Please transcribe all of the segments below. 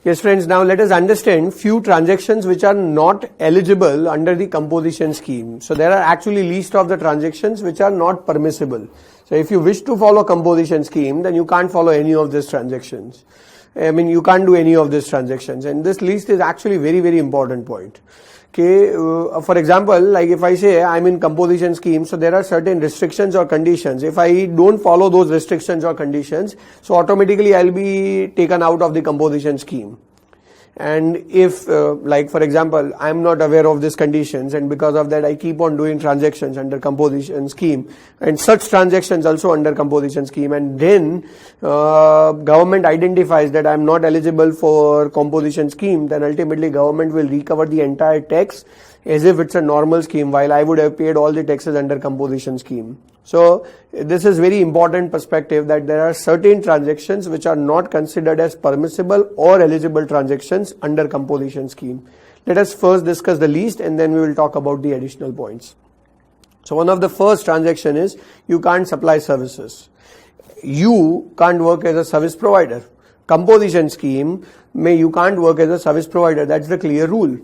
Yes friends, now let us understand few transactions which are not eligible under the composition scheme. So there are actually list of the transactions which are not permissible. So if you wish to follow composition scheme, then you can't follow any of these transactions. I mean, you can't do any of these transactions, and this list is actually very important point. Okay, for example, like if I say I'm in composition scheme, so there are certain restrictions or conditions. If I don't follow those restrictions or conditions, so automatically I'll be taken out of the composition scheme. And if like for example, I'm not aware of these conditions, and because of that I keep on doing transactions under composition scheme, and such transactions also under composition scheme, and then government identifies that I'm not eligible for composition scheme, then ultimately government will recover the entire tax as if it's a normal scheme, while I would have paid all the taxes under composition scheme. So this is very important perspective, that there are certain transactions which are not considered as permissible or eligible transactions under composition scheme. Let us first discuss the list, and then we will talk about the additional points. So one of the first transaction is you can't supply services. You can't work as a service provider. Composition scheme, you can't work as a service provider. That's the clear rule.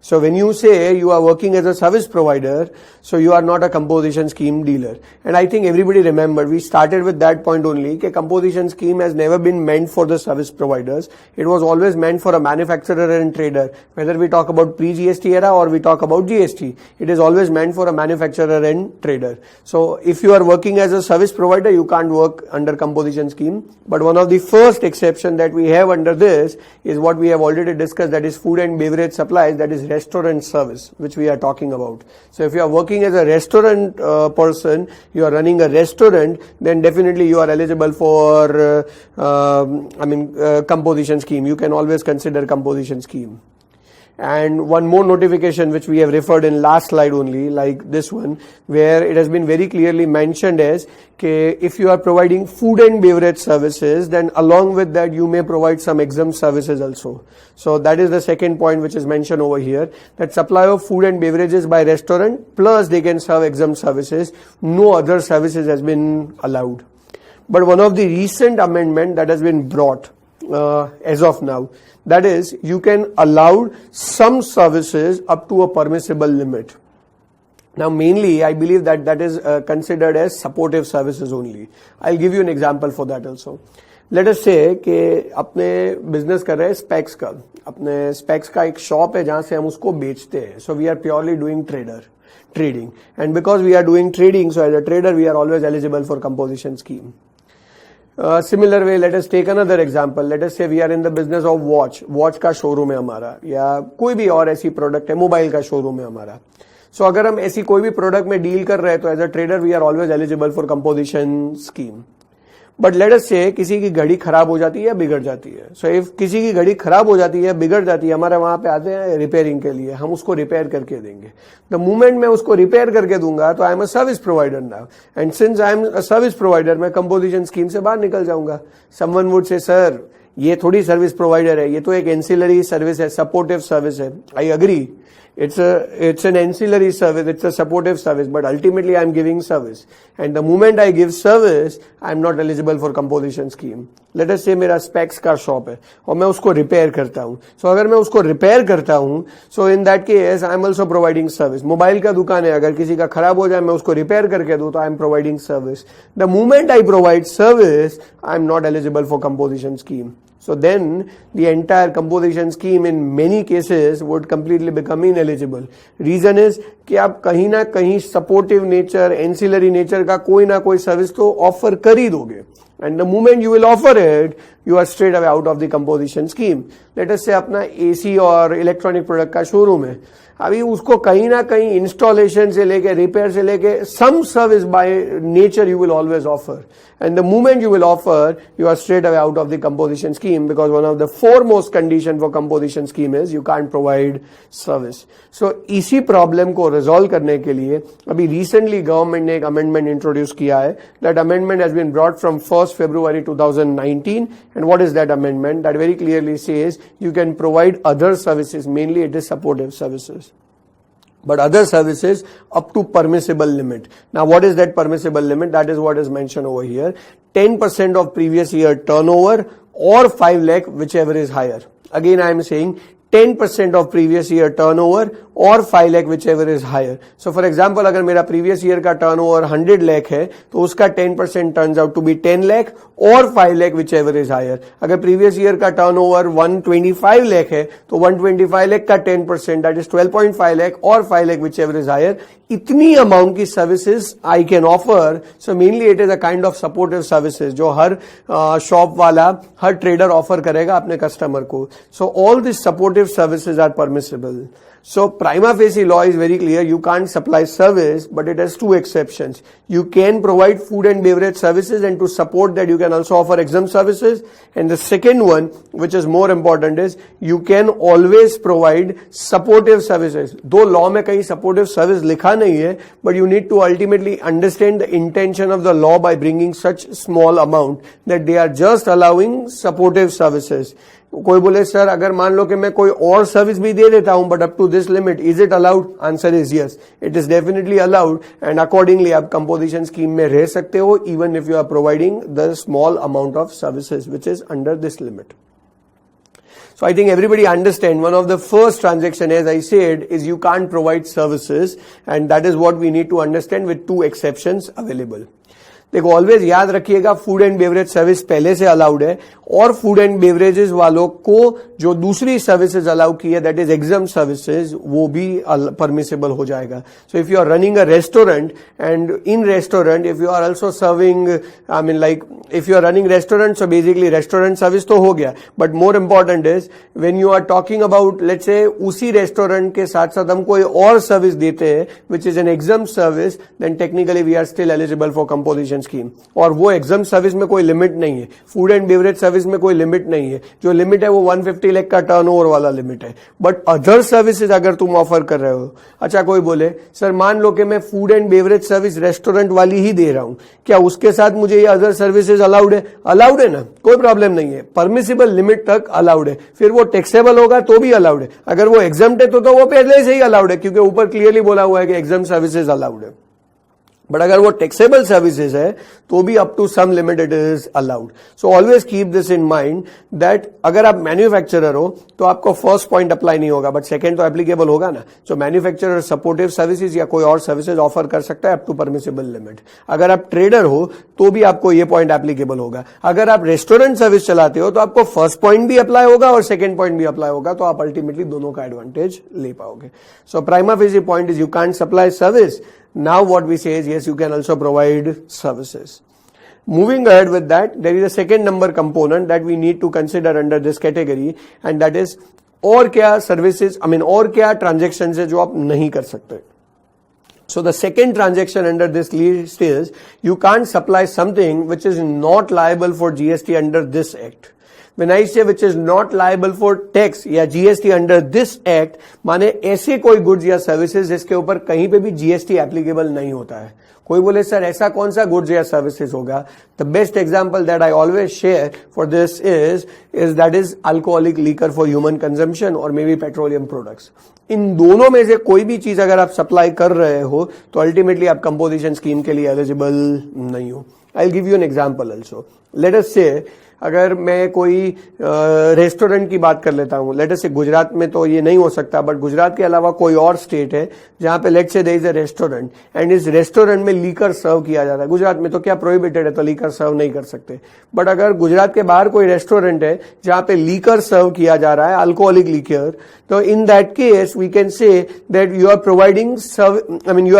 So when you say you are working as a service provider, so you are not a composition scheme dealer. And I think everybody remember, we started with that point only, that composition scheme has never been meant for the service providers. It was always meant for a manufacturer and trader. Whether we talk about pre-GST era or we talk about GST, it is always meant for a manufacturer and trader. So if you are working as a service provider, you can't work under composition scheme. But one of the first exception that we have under this is what we have already discussed, that is food and beverage supplies, that is restaurant service, which we are talking about. So if you are working as a restaurant person, you are running a restaurant, then definitely you are eligible for composition scheme. You can always consider composition scheme. And one more notification which we have referred in last slide only, like this one, where it has been very clearly mentioned as if you are providing food and beverage services, then along with that you may provide some exempt services also. So that is the second point which is mentioned over here, that supply of food and beverages by restaurant plus they can serve exempt services. No other services has been allowed. But one of the recent amendment that has been brought as of now, that is, you can allow some services up to a permissible limit. Now mainly I believe that that is considered as supportive services only. I'll give you an example for that also. Let us say कि अपने business कर रहे हैं specs का, अपने specs का एक shop है जहाँ से हम उसको बेचते हैं. So we are purely doing trading, and because we are doing trading, so as a trader we are always eligible for composition scheme. Similar way, let us take another example. Let us say we are in the business of watch का showroom है हमारा, या कोई भी और ऐसी product है, mobile का showroom है हमारा. So अगर हम ऐसी कोई भी product में deal कर रहे हैं, तो as a trader we are always eligible for composition scheme. But let us say किसी की घड़ी खराब हो जाती है या बिगड़ जाती है. So if किसी की घड़ी खराब हो जाती है, बिगड़ जाती है, हमारे वहां पे आते हैं रिपेयरिंग के लिए, हम उसको रिपेयर करके देंगे. The moment मैं उसको रिपेयर करके दूंगा, तो I am a service provider now. And since I am a service provider, मैं composition scheme से बाहर निकल जाऊंगा. Someone would say, sir, ये थोड़ी सर्विस प्रोवाइडर है, ये तो एक एंसिलरी सर्विस है, सपोर्टिव सर्विस है. I agree, it's an ancillary service, it's a supportive service, but ultimately I am giving service, and the moment I give service I am not eligible for composition scheme. Let us say मेरा specs का shop है और मैं उसको repair करता हूँ. So अगर मैं उसको रिपेयर करता हूँ, so in that case I am also providing service. Mobile का दुकान है, अगर किसी का खराब हो जाए मैं उसको रिपेयर करके दूँ, तो I am providing service. The moment I provide service, I am not eligible for composition scheme. So then the entire composition scheme in many cases would completely become ineligible. Reason is कि आप कहीं ना कहीं supportive nature, ancillary nature का कोई ना कोई service तो offer कर ही दोगे. And the moment you will offer it, you are straight away out of the composition scheme. Let us say अपना AC और electronic product का showroom है. अभी उसको कहीं ना कहीं installation से लेके repair से लेके some service by nature you will always offer. And the moment you will offer, you are straight away out of the composition scheme, because one of the foremost condition for composition scheme is you can't provide service. So इसी problem को resolve करने के लिए अभी recently government ने एक amendment introduce किया है. That amendment has been brought from 1st February 2019. And what is that amendment? That very clearly says you can provide other services, mainly it is supportive services, but other services up to permissible limit. Now what is that permissible limit? That is what is mentioned over here. 10% of previous year turnover or 5 lakh, whichever is higher. Again, I am saying 10% of previous year turnover or 5 lakh, whichever is higher. So for example, अगर मेरा previous year का turnover 100 lakh है, तो उसका 10% turns out to be 10 lakh or 5 lakh, whichever is higher. अगर previous year का turnover 125 lakh है, तो 125 lakh का 10%, that is 12.5 lakh or 5 lakh, whichever is higher. इतनी amount की services I can offer. So mainly it is a kind of supportive services जो हर shop वाला, हर trader offer करेगा अपने customer को. So all these supportive services are permissible. So prima facie law is very clear. You can't supply service, but it has two exceptions. You can provide food and beverage services, and to support that you can also offer exempt services. And the second one, which is more important, is you can always provide supportive services. Though law में कहीं supportive service लिखा नहीं है, but you need to ultimately understand the intention of the law by bringing such small amount that they are just allowing supportive services. कोई बोले sir अगर मान लो कि मैं कोई और सर्विस भी दे देता हूं but up to this limit, is it allowed? Answer is yes, it is definitely allowed and accordingly आप कंपोजिशन स्कीम में रह सकते हो even if you are providing the small amount of services which is under this limit. So I think everybody understand one of the first transaction, as I said, is you can't provide services, and that is what we need to understand with two exceptions available. देखो always याद रखिएगा food and beverage service पहले से allowed है और food and beverages वालों को जो दूसरी सर्विसेज अलाउ की है दैट इज एग्जम्प्ट सर्विसेज वो भी परमिसिबल हो जाएगा. So if you are running a restaurant and in restaurant if you are also serving I mean like if you are running restaurant so basically restaurant service तो हो गया but more important is when you are talking about let's say उसी restaurant के साथ साथ हम कोई और सर्विस देते हैं which is an exempt service then technically we are still eligible for composition scheme. और वो एग्जाम सर्विस में कोई लिमिट नहीं है, फूड एंड बेवरेज सर्विस में कोई लिमिट नहीं है. जो लिमिट है वो 150 लाख का टर्नओवर वाला लिमिट है. बट अदर सर्विसेज अगर तुम ऑफर कर रहे हो, अच्छा कोई बोले सर मान लो कि मैं food and beverage service restaurant वाली ही दे रहा हूं, क्या उसके साथ मुझे ये अदर सर्विसेज अलाउड है? अलाउड है ना, कोई प्रॉब्लम नहीं है, परमिसिबल लिमिट तक अलाउड है. फिर वो टैक्सेबल होगा तो भी अलाउड है. अगर वो एग्जाम्प्ट है तो वो पहले से ही अलाउड है क्योंकि ऊपर क्लियरली बोला हुआ है कि एग्जाम्प्ट सर्विसेज अलाउड है. बट अगर वो टैक्सेबल सर्विसेज है तो भी up to some limit it is allowed. So always keep this in mind that अगर आप मैन्युफैक्चरर हो तो आपको फर्स्ट पॉइंट अप्लाई नहीं होगा बट सेकंड तो एप्लीकेबल होगा ना. सो मैन्युफैक्चरर सपोर्टिव सर्विसेज या कोई और सर्विसेज ऑफर कर सकता है अप टू परमिसिबल लिमिट. अगर आप ट्रेडर हो तो भी आपको ये पॉइंट एप्लीकेबल होगा. अगर आप रेस्टोरेंट सर्विस चलाते हो तो आपको फर्स्ट पॉइंट भी अप्लाई होगा और सेकंड पॉइंट भी अप्लाई होगा, तो आप अल्टीमेटली दोनों का एडवांटेज ले पाओगे. So prima facie point is you can't supply service. Now what we say is yes, you can also provide services. Moving ahead with that, there is a second number component that we need to consider under this category, and that is और क्या services, और क्या transactions है जो आप नहीं कर सकते. So the second transaction under this list is you can't supply something which is not liable for GST under this act. When I say which is not liable for tax या GST under this act, माने ऐसे कोई goods या services जिसके ऊपर कहीं पे भी GST एप्लीकेबल नहीं होता है. कोई बोले सर ऐसा कौन सा गुड्स या सर्विसेज होगा? The best example that I always share for this is that is alcoholic liquor for human consumption और मे बी पेट्रोलियम प्रोडक्ट्स. इन दोनों में से कोई भी चीज अगर आप सप्लाई कर रहे हो तो अल्टीमेटली आप कंपोजिशन स्कीम के लिए एलिजिबल नहीं हो. आई will give you an example also. Let us से अगर मैं कोई रेस्टोरेंट की बात कर लेता हूं, लेट अस से गुजरात में तो ये नहीं हो सकता बट गुजरात के अलावा कोई और स्टेट है जहां पे let's say there is a restaurant and इस रेस्टोरेंट में लीकर सर्व किया जाता है. गुजरात में तो क्या प्रोहिबिटेड है तो लीकर सर्व नहीं कर सकते. बट अगर गुजरात के बाहर कोई रेस्टोरेंट है जहां पे लीकर सर्व किया जा रहा है, अल्कोहलिक लीकर, तो in that case we can say that you are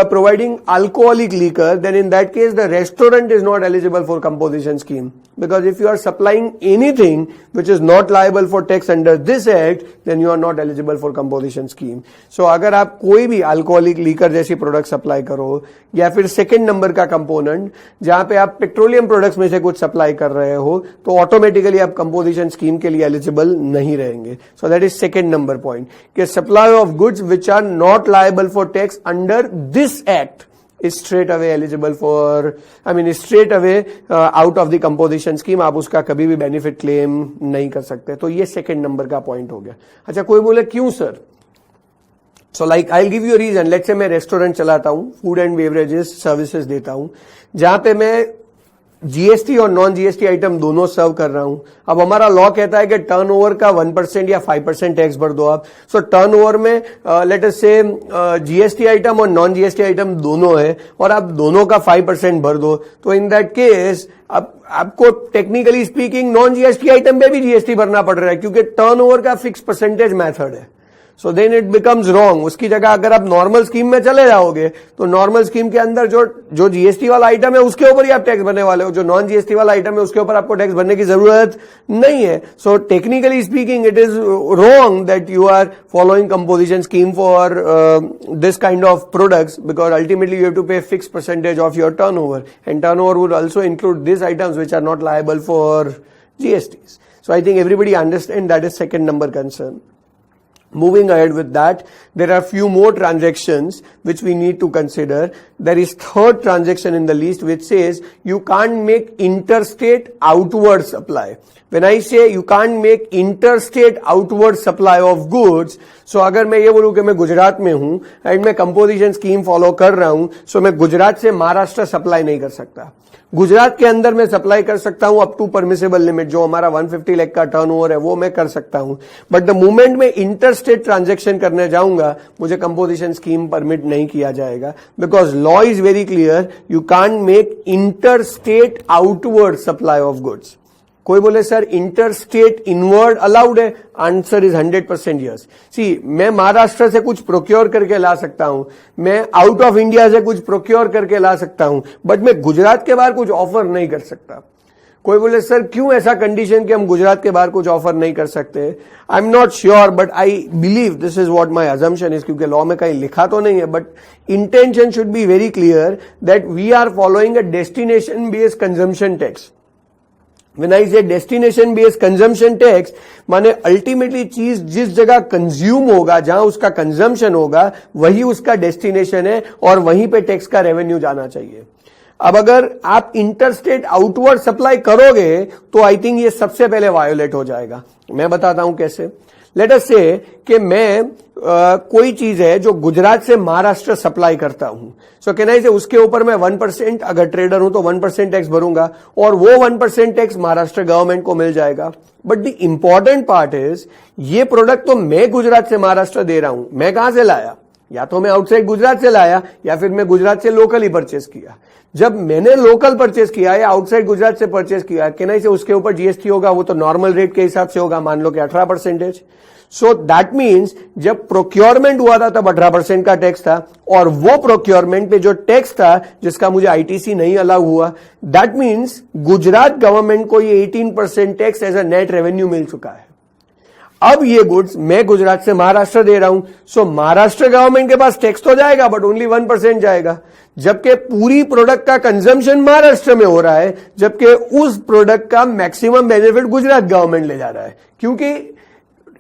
providing alcoholic liquor, then in that case the restaurant is not eligible for composition scheme because if you are supplying anything which is not liable for tax under this act then you are not eligible for composition scheme. So अगर आप कोई भी alcoholic liquor जैसी product supply करो या फिर second number का component जहां पे आप पेट्रोलियम प्रोडक्ट्स में से कुछ सप्लाई कर रहे हो तो ऑटोमेटिकली आप कंपोजिशन स्कीम के लिए एलिजिबल नहीं रहेंगे. So that is second number point कि supply of goods which are not liable for tax under this act is straight away eligible for, straight away out of the composition scheme. आप उसका कभी भी benefit claim नहीं कर सकते. तो ये सेकंड नंबर का पॉइंट हो गया. अच्छा कोई बोले क्यों sir? So like I will give you reason. Let's say मैं रेस्टोरेंट चलाता हूं, फूड एंड बेवरेजेस सर्विसेज देता हूं, जहां पे मैं जीएसटी और नॉन जीएसटी आइटम दोनों सर्व कर रहा हूं। अब हमारा लॉ कहता है कि टर्नओवर का 1% या 5% टैक्स भर दो आप। सो टर्नओवर में लेट अस से जीएसटी आइटम और नॉन जीएसटी आइटम दोनों है और आप दोनों का 5% भर दो, तो इन दैट केस आपको technically speaking non GST item पे भी जीएसटी भरना पड़ रहा है, क्योंकि टर्नओवर का फिक्स परसेंटेज मेथड है। So then it becomes wrong. उसकी जगह अगर आप नॉर्मल स्कीम में चले जाओगे तो नॉर्मल स्कीम के अंदर जो जीएसटी वाला आइटम है उसके ऊपर ही आप टैक्स भरने वाले हो, जो नॉन जीएसटी वाला आइटम है उसके ऊपर आपको टैक्स भरने की जरूरत नहीं है। So technically speaking it is wrong that you are following composition scheme for this kind of products, because ultimately you have to pay fix percentage of your turnover, and turnover would also include this items which are not liable for GST. So I think everybody understand that is second number concern. Moving ahead with that, there are few more transactions which we need to consider. There is third transaction in the list which says you can't make interstate outward supply. When I say you can't make interstate outward supply of goods, so अगर मैं ये बोलूं कि मैं गुजरात में हूं and मैं composition scheme follow कर रहा हूं, सो मैं गुजरात से महाराष्ट्र सप्लाई नहीं कर सकता। गुजरात के अंदर मैं सप्लाई कर सकता हूं अप टू परमिसेबल लिमिट, जो हमारा 150 लाख का टर्नओवर है वो मैं कर सकता हूं, बट द मोमेंट में इंटरस्टेट ट्रांजैक्शन करने जाऊंगा मुझे कंपोजिशन स्कीम परमिट नहीं किया जाएगा, because law is very clear, you can't make interstate outward supply of goods. कोई बोले सर इंटरस्टेट इनवर्ड अलाउड है, आंसर इज 100% यस। सी, मैं महाराष्ट्र से कुछ प्रोक्योर करके ला सकता हूं, मैं आउट ऑफ इंडिया से कुछ प्रोक्योर करके ला सकता हूं, बट मैं गुजरात के बाहर कुछ ऑफर नहीं कर सकता। कोई बोले सर क्यों ऐसा कंडीशन कि हम गुजरात के बाहर कुछ ऑफर नहीं कर सकते? I am not sure, but I believe this is what my assumption is, क्योंकि लॉ में कहीं लिखा तो नहीं है, but intention should be very clear that we are following a destination based consumption tax. When I say destination based consumption tax, माने ultimately चीज जिस जगह कंज्यूम होगा, जहां उसका कंजम्पशन होगा, वही उसका डेस्टिनेशन है और वहीं पे टैक्स का रेवेन्यू जाना चाहिए। अब अगर आप इंटरस्टेट आउटवर्ड सप्लाई करोगे तो आई थिंक ये सबसे पहले वायोलेट हो जाएगा। मैं बताता हूं कैसे। लेट अस से कि मैं कोई चीज है जो गुजरात से महाराष्ट्र सप्लाई करता हूं, सो कैन आई से उसके ऊपर मैं 1%, अगर ट्रेडर हूं तो 1% टैक्स भरूंगा और वो 1% टैक्स महाराष्ट्र गवर्नमेंट को मिल जाएगा। But the important part is, ये प्रोडक्ट तो मैं गुजरात से महाराष्ट्र दे रहा हूं, मैं कहां से लाया? या तो मैं आउटसाइड गुजरात से लाया या फिर मैं गुजरात से लोकली परचेस किया। जब मैंने लोकल परचेस किया या आउटसाइड गुजरात से परचेस किया, कैन आई से उसके ऊपर जीएसटी होगा, वो तो नॉर्मल रेट के हिसाब से होगा, मान लो कि 18%। सो दैट मीन्स जब प्रोक्योरमेंट हुआ था तब 18% का टैक्स था, और वो प्रोक्योरमेंट पे जो टैक्स था जिसका मुझे आईटीसी नहीं अलाउ हुआ, दैट मीन्स गुजरात गवर्नमेंट को ये 18% tax as a net revenue मिल चुका है। अब ये गुड्स मैं गुजरात से महाराष्ट्र दे रहा हूं, सो महाराष्ट्र गवर्नमेंट के पास टैक्स तो जाएगा बट ओनली 1% जाएगा, जबकि पूरी प्रोडक्ट का कंजम्पशन महाराष्ट्र में हो रहा है, जबकि उस प्रोडक्ट का मैक्सिमम बेनिफिट गुजरात गवर्नमेंट ले जा रहा है, क्योंकि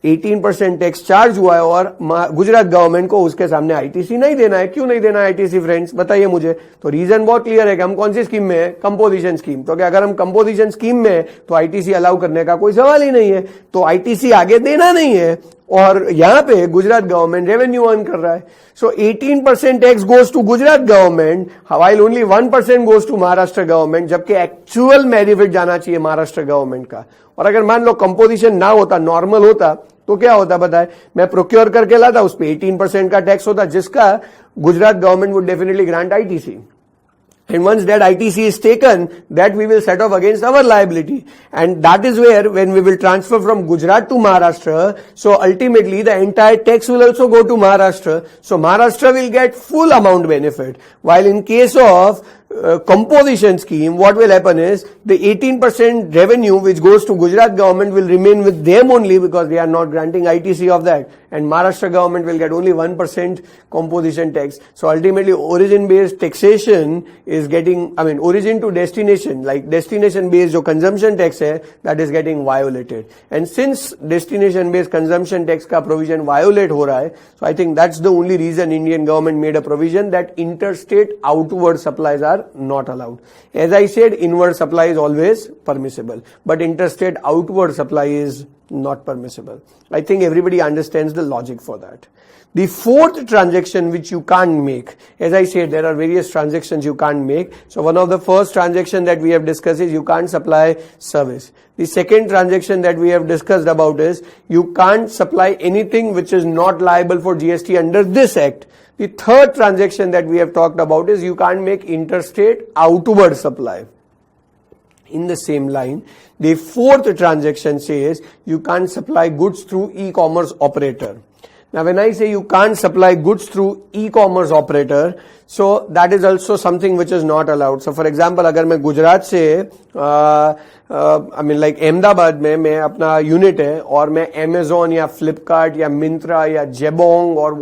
18% टैक्स चार्ज हुआ है और गुजरात गवर्नमेंट को उसके सामने आईटीसी नहीं देना है। क्यों नहीं देना है आईटीसी फ्रेंड्स, बताइए मुझे। तो रीजन बहुत क्लियर है कि हम कौन सी स्कीम में है? Composition scheme. तो क्या अगर हम कंपोजिशन स्कीम में है तो आईटीसी अलाउ करने का कोई सवाल ही नहीं है, तो आईटीसी आगे देना नहीं है, और यहां पे गुजरात गवर्नमेंट रेवेन्यू अर्न कर रहा है। So 18% tax goes to Gujarat government, while only 1% goes to Maharashtra government, जबकि एक्चुअल बेनिफिट जाना चाहिए महाराष्ट्र गवर्नमेंट का। और अगर मान लो कंपोजिशन ना होता, नॉर्मल होता, तो क्या होता बताए? मैं प्रोक्योर करके लाता, उस पर 18% का टैक्स होता, जिसका Gujarat government would definitely grant ITC. And once that ITC is taken, that we will set off against our liability. And that is where, when we will transfer from Gujarat to Maharashtra, so ultimately the entire tax will also go to Maharashtra. So Maharashtra will get full amount benefit. While in case of composition scheme, what will happen is the 18% revenue which goes to Gujarat government will remain with them only, because they are not granting ITC of that, and Maharashtra government will get only 1% composition tax. So ultimately origin based taxation is getting, origin to destination, like destination based जो consumption tax है, that is getting violated. And since destination based consumption tax का provision violate हो रहा है, so I think that's the only reason Indian government made a provision that interstate outward supplies are are not allowed. As I said, inward supply is always permissible, but interstate outward supply is not permissible. I think everybody understands the logic for that. The fourth transaction which you can't make, as I said, there are various transactions you can't make. So one of the first transaction that we have discussed is you can't supply service. The second transaction that we have discussed about is you can't supply anything which is not liable for GST under this act. The third transaction that we have talked about is you can't make interstate outward supply. In the same line, the fourth transaction says you can't supply goods through e-commerce operator. Now when I say you can't supply goods through e-commerce operator, so that is also something which is not allowed. So for example, अगर मैं गुजरात से like Ahmedabad में मैं अपना unit है और मैं Amazon या Flipkart या Myntra या Jabong और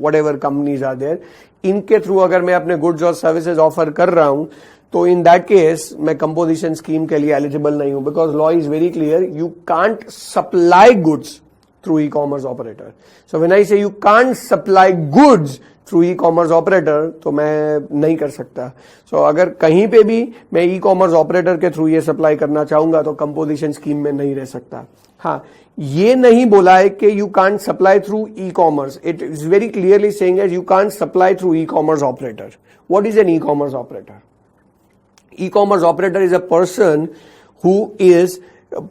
whatever companies are there, इनके थ्रू अगर मैं अपने गुड्स और सर्विसेज ऑफर कर रहा हूं, तो इन दैट केस मैं कंपोजिशन स्कीम के लिए एलिजिबल नहीं हूं, because law is very clear, you can't supply goods through e-commerce operator. So when I say you can't supply goods through e-commerce operator, तो मैं नहीं कर सकता. So अगर कहीं पे भी मैं e-commerce operator के थ्रू ये सप्लाई करना चाहूंगा तो कंपोजिशन स्कीम में नहीं रह सकता. हाँ, ये नहीं बोला है कि you can't supply through e-commerce. It is very clearly saying as you can't supply through e-commerce operator. What is an e-commerce operator? E-commerce operator is a person who is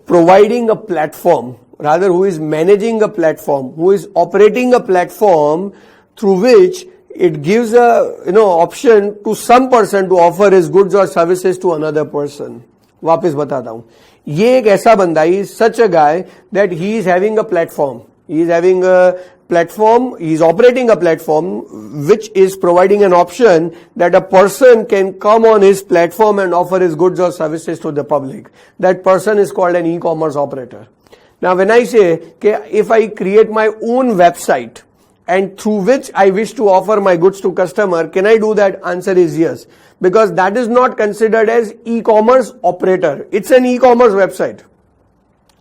providing a platform, rather who is managing a platform, who is operating a platform through which it gives a option to some person to offer his goods or services to another person. वापस बताता हूं, ये एक ऐसा बंदा, he is such a guy that he is having a platform. He is having a platform, he is operating a platform which is providing an option that a person can come on his platform and offer his goods or services to the public. That person is called an e-commerce operator. Now when I say if I create my own website and through which I wish to offer my goods to customer, can I do that? Answer is yes, because that is not considered as e-commerce operator. It's an e-commerce website,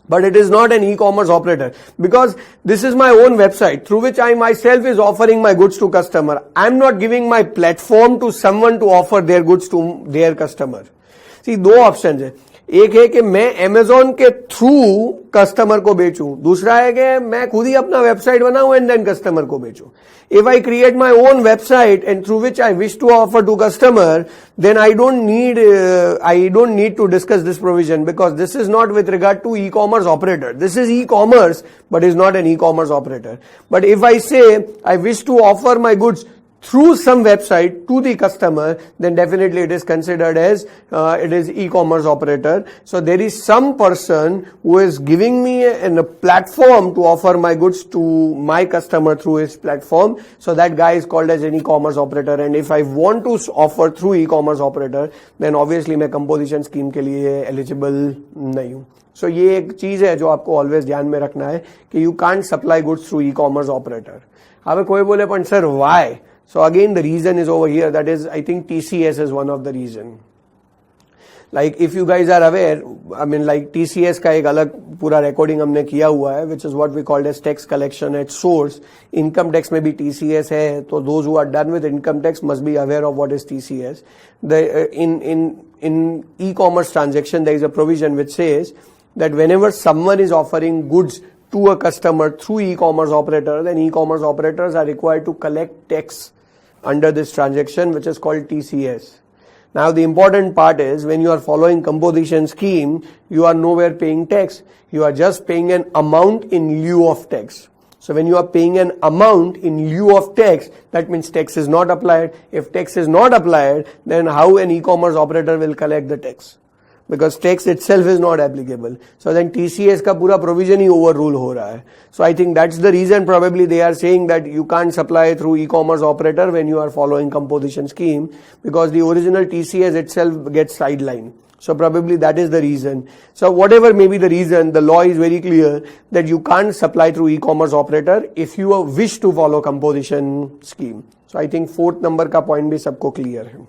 but it is not an e-commerce operator, because this is my own website through which I myself is offering my goods to customer. I'm not giving my platform to someone to offer their goods to their customer. See, दो option है, एक है कि मैं Amazon के through customer को बेचूं, दूसरा है कि मैं खुद ही अपना वेबसाइट बनाऊं एंड देन कस्टमर को बेचूं. If I create my own website and through which I wish to offer to customer, then I don't need to discuss this provision, because this is not with regard to e-commerce operator. This is e-commerce, but is not an e-commerce operator. But if I say I wish to offer my goods through some website to the customer, then definitely it is considered as it is e-commerce operator. So there is some person who is giving me a platform to offer my goods to my customer through his platform. So that guy is called as an e-commerce operator. And if I want to offer through e-commerce operator, then obviously मैं composition scheme के लिए eligible नहीं हूँ. So ये एक चीज है जो आपको always ध्यान में रखना है कि you can't supply goods through e-commerce operator. अब कोई बोले पण sir why? So again the reason is over here, that is I think TCS is one of the reason. Like if you guys are aware, I mean like TCS का एक अलग पूरा recording हमने किया हुआ है, which is what we called as tax collection at source. Income tax में भी TCS है, तो those who are done with income tax must be aware of what is TCS. In e-commerce transaction there is a provision which says that whenever someone is offering goods to a customer through e-commerce operator, then e-commerce operators are required to collect tax under this transaction, which is called TCS. Now the important part is when you are following composition scheme, you are nowhere paying tax. You are just paying an amount in lieu of tax. So when you are paying an amount in lieu of tax, that means tax is not applied. If tax is not applied, then how an e-commerce operator will collect the tax? Because tax itself is not applicable. So then TCS का पूरा provision ही overrule हो रहा है. So I think that's the reason probably they are saying that you can't supply through e-commerce operator when you are following composition scheme, because the original TCS itself gets sidelined. So probably that is the reason. So whatever may be the reason, the law is very clear that you can't supply through e-commerce operator if you wish to follow composition scheme. So I think fourth number का point भी सबको clear है.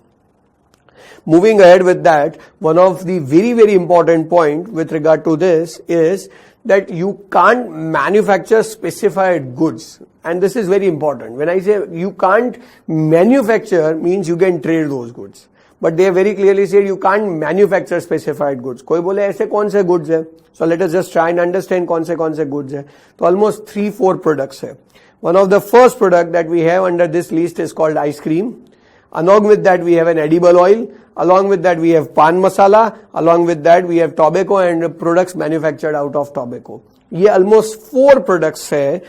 Moving ahead with that, one of the very, very important point with regard to this is that you can't manufacture specified goods. And this is very important. When I say you can't manufacture, means you can trade those goods. but they have very clearly said you can't manufacture specified goods. कोई बोले ऐसे कौन से goods है? So let us just try and understand कौन से goods है. तो almost 3-4 products है. One of the first product that we have under this list is called ice cream. Along with that we have an edible oil. Along with that we have pan masala. Along with that we have tobacco and products manufactured out of tobacco. ये almost 4 products है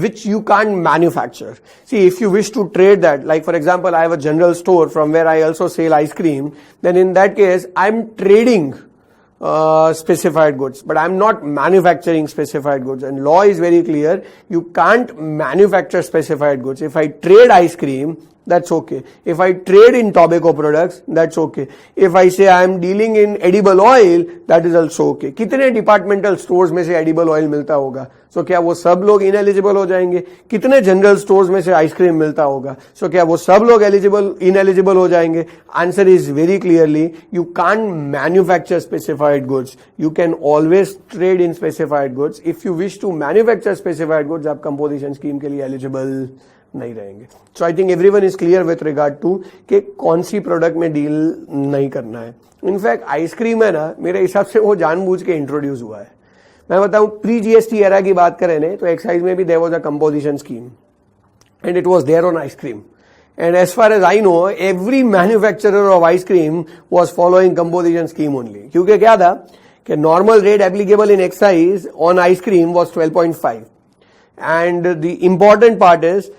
which you can't manufacture. See, if you wish to trade that, like for example, I have a general store from where I also sell ice cream, then in that case, I'm trading specified goods, but I'm not manufacturing specified goods. And law is very clear, you can't manufacture specified goods. If I trade ice cream, that's okay. If I trade in tobacco products, that's okay. If I say I am dealing in edible oil, that is also okay. कितने departmental stores में से edible oil मिलता होगा? So क्या वो सब लोग ineligible हो जाएंगे? कितने general stores में से ice cream मिलता होगा? So क्या वो सब लोग ineligible हो जाएंगे? Answer is very clearly, you can't manufacture specified goods. You can always trade in specified goods. If you wish to manufacture specified goods, आप composition scheme के लिए eligible नहीं रहेंगे. So I think everyone is clear with regard to कि कौन सी product में deal नहीं करना है. इनफैक्ट आइसक्रीम है ना, मेरे हिसाब से वो जानबूझ के इंट्रोड्यूस हुआ है. मैं बताऊं, प्री जीएसटी एरा की बात करें ना, तो एक्साइज में भी there was a composition scheme and it was there on ice cream. And as far as I know, every manufacturer of ice cream was following composition scheme only. क्योंकि क्या था कि normal rate applicable in excise on ice cream was 12.5 and the important part is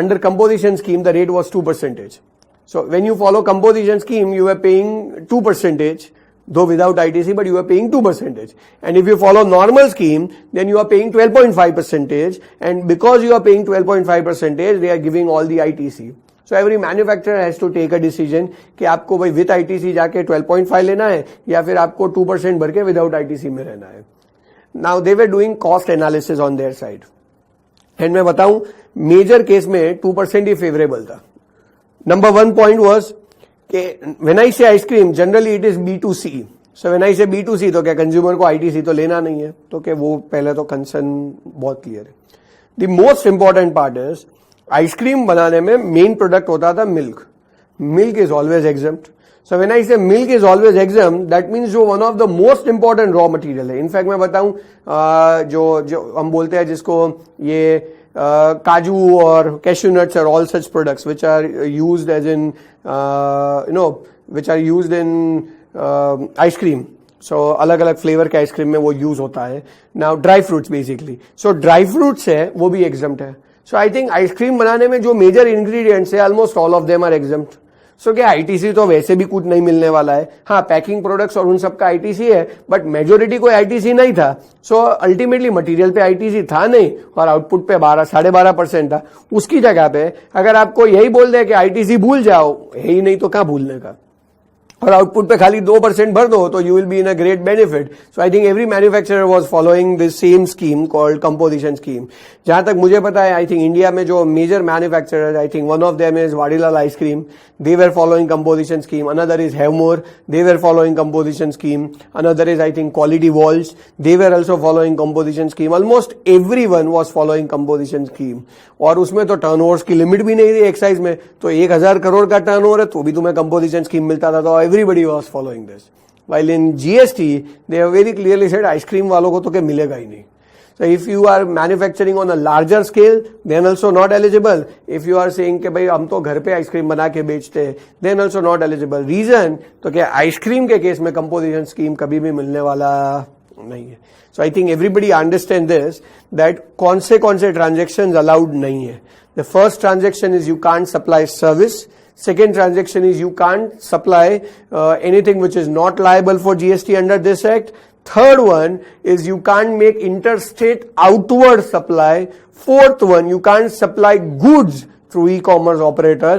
under composition scheme the rate was 2%. So when you follow composition scheme you were paying 2%, though without ITC, but you are paying 2%. And if you follow normal scheme then you are paying 12.5%, and because you are paying 12.5% they are giving all the ITC. So every manufacturer has to take a decision कि आपको भाई with ITC जाके 12.5 लेना है या फिर आपको 2% भर के without ITC में रहना है. Now they were doing cost analysis on their side. And मैं बताऊं, मेजर केस में 2% ही फेवरेबल था. नंबर 1 पॉइंट वाज कि व्हेन आई से ice cream generally it is B2C. So when I से B2C तो क्या कंज्यूमर को ITC तो लेना नहीं है, तो क्या वो पहले तो कंसर्न बहुत क्लियर है. The most important part is ice cream बनाने में मेन प्रोडक्ट होता था milk. Milk is always exempt. So when I say milk is always exempt, that means जो one of the most important raw material है. In fact मैं बताऊं, जो हम बोलते हैं जिसको ये काजू और कैश्यू नट्स और all such products which are used as in which are used in ice cream. So अलग अलग फ्लेवर के आइसक्रीम में वो यूज होता है. नाउ ड्राई फ्रूट्स बेसिकली, सो ड्राई फ्रूट्स है वो भी एग्जम्प्ट है. सो आई थिंक आइसक्रीम बनाने में जो मेजर इंग्रेडिएंट्स है almost all of them are exempt. So क्या आईटीसी तो वैसे भी कुछ नहीं मिलने वाला है. हाँ, पैकिंग प्रोडक्ट्स और उन सब का आईटीसी है, बट मेजोरिटी कोई आईटीसी नहीं था. सो अल्टीमेटली मटेरियल पे आईटीसी था नहीं और आउटपुट पे 12-12.5% था. उसकी जगह पे अगर आपको यही बोल दे कि आईटीसी भूल जाओ, है ही नहीं तो क्या भूलने का, और आउटपुट पे खाली 2% भर दो, तो you will be in a great benefit. So I think every manufacturer was following this same scheme called composition scheme. जहां तक मुझे पता है, आई थिंक इंडिया में जो major manufacturer, I think one of them is Vadilal ice cream, they were following composition scheme. Another is Havmor, they were following composition scheme. Another is I think Kwality Wall's, they were also following composition scheme. Almost everyone was following composition scheme. और उसमें तो turnovers की limit भी नहीं थी excise में, तो 1000 करोड़ का टर्नओवर है तो भी तुम्हें कंपोजिशन स्कीम मिलता था. तो everybody was following this. While in GST, they have very clearly said ice cream वालों को तो क्या मिलेगा ही नहीं. So if you are manufacturing on a larger scale, then also not eligible. If you are saying कि भाई हम तो घर पे आइसक्रीम बना के बेचते हैं, then also not eligible. Reason तो क्या आइसक्रीम के केस में कंपोजिशन स्कीम कभी भी मिलने वाला नहीं है. So I think everybody understand this, that कौन से transactions allowed नहीं है. The first transaction is you can't supply service. Second transaction is you can't supply anything which is not liable for GST under this act. Third one is you can't make interstate outward supply. Fourth one, you can't supply goods through e-commerce operator.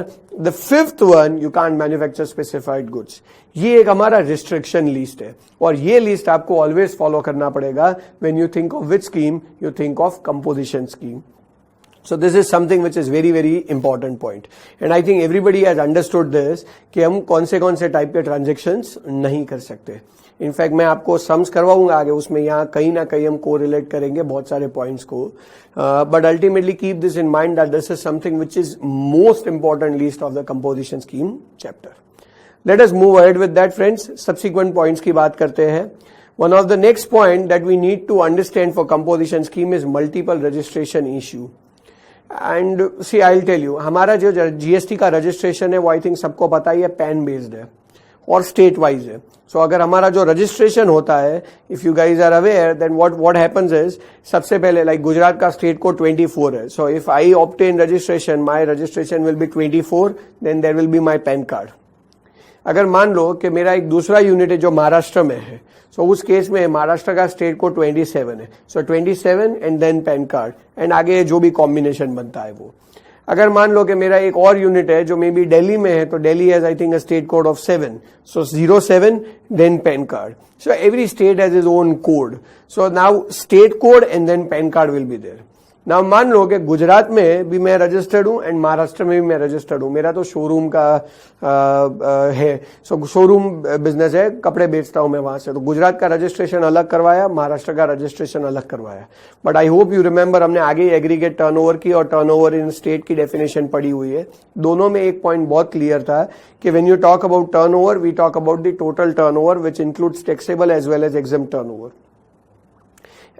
The fifth one, you can't manufacture specified goods. ये एक हमारा restriction list है, और ये list आपको always follow करना पड़ेगा when you think of which scheme, you think of composition scheme. So this is something which is very very important point, and I think everybody has understood this कि हम कौन से type के transactions नहीं कर सकते. इनफैक्ट मैं आपको सम्स करवाऊंगा आगे, उसमें यहाँ कहीं ना कहीं हम कोरिलेट करेंगे बहुत सारे पॉइंट्स को, but ultimately keep this in mind that this is something which is most important list of the composition scheme chapter. Let us move ahead with that, friends. Subsequent points की बात करते हैं. One of the next point that we need to understand for composition scheme is multiple registration issue. And see, I'll tell you, हमारा जो GST का registration है वो I think सबको पता ही है PAN based है और state wise है. So अगर हमारा जो registration होता है, if you guys are aware, then what happens is, सबसे पहले like गुजरात का state code 24 है. So if I obtain registration, my registration will be 24, then there will be my PAN card. अगर मान लो कि मेरा एक दूसरा यूनिट है जो महाराष्ट्र में है, सो उस केस में महाराष्ट्र का स्टेट कोड 27 है. So 27 and then PAN card and आगे जो भी कॉम्बिनेशन बनता है वो. अगर मान लो कि मेरा एक और यूनिट है जो मे बी दिल्ली में है, तो Delhi has I think a state code of 7, so 07 then PAN card. So every state has his own code. So now state code and then PAN card will be there. Now मान लो कि गुजरात में भी मैं registered हूं and Maharashtra में भी मैं रजिस्टर्ड हूं. मेरा तो शोरूम का है, सो शोरूम बिजनेस है, कपड़े बेचता हूं मैं वहां से. तो गुजरात का रजिस्ट्रेशन अलग करवाया, महाराष्ट्र का रजिस्ट्रेशन अलग करवाया. But I hope you remember, हमने आगे एग्रीगेट टर्नओवर की और टर्नओवर इन स्टेट की डेफिनेशन पढ़ी हुई है. दोनों में एक पॉइंट बहुत क्लियर था कि when you talk about turnover, we talk about the total turnover which includes taxable as well as exempt turnover.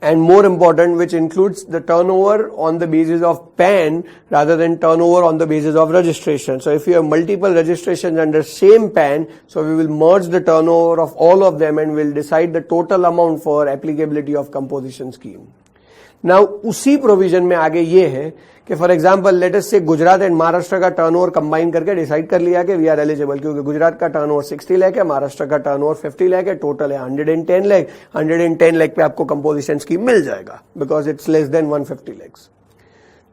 And more important, which includes the turnover on the basis of PAN rather than turnover on the basis of registration. So if you have multiple registrations under same PAN, so we will merge the turnover of all of them and we'll decide the total amount for applicability of composition scheme. Now उसी provision में आगे ये है कि for example let us से Gujarat and Maharashtra का turnover combine करके decide कर लिया कि वी आर एलिजिबल, क्योंकि गुजरात का टर्नओवर 60 लाख है, महाराष्ट्र का टर्नओवर 50 लाख है, टोटल है 110 लाख. 110 लाख पे आपको कंपोजिशन स्कीम मिल जाएगा because it's less than 150 lakhs.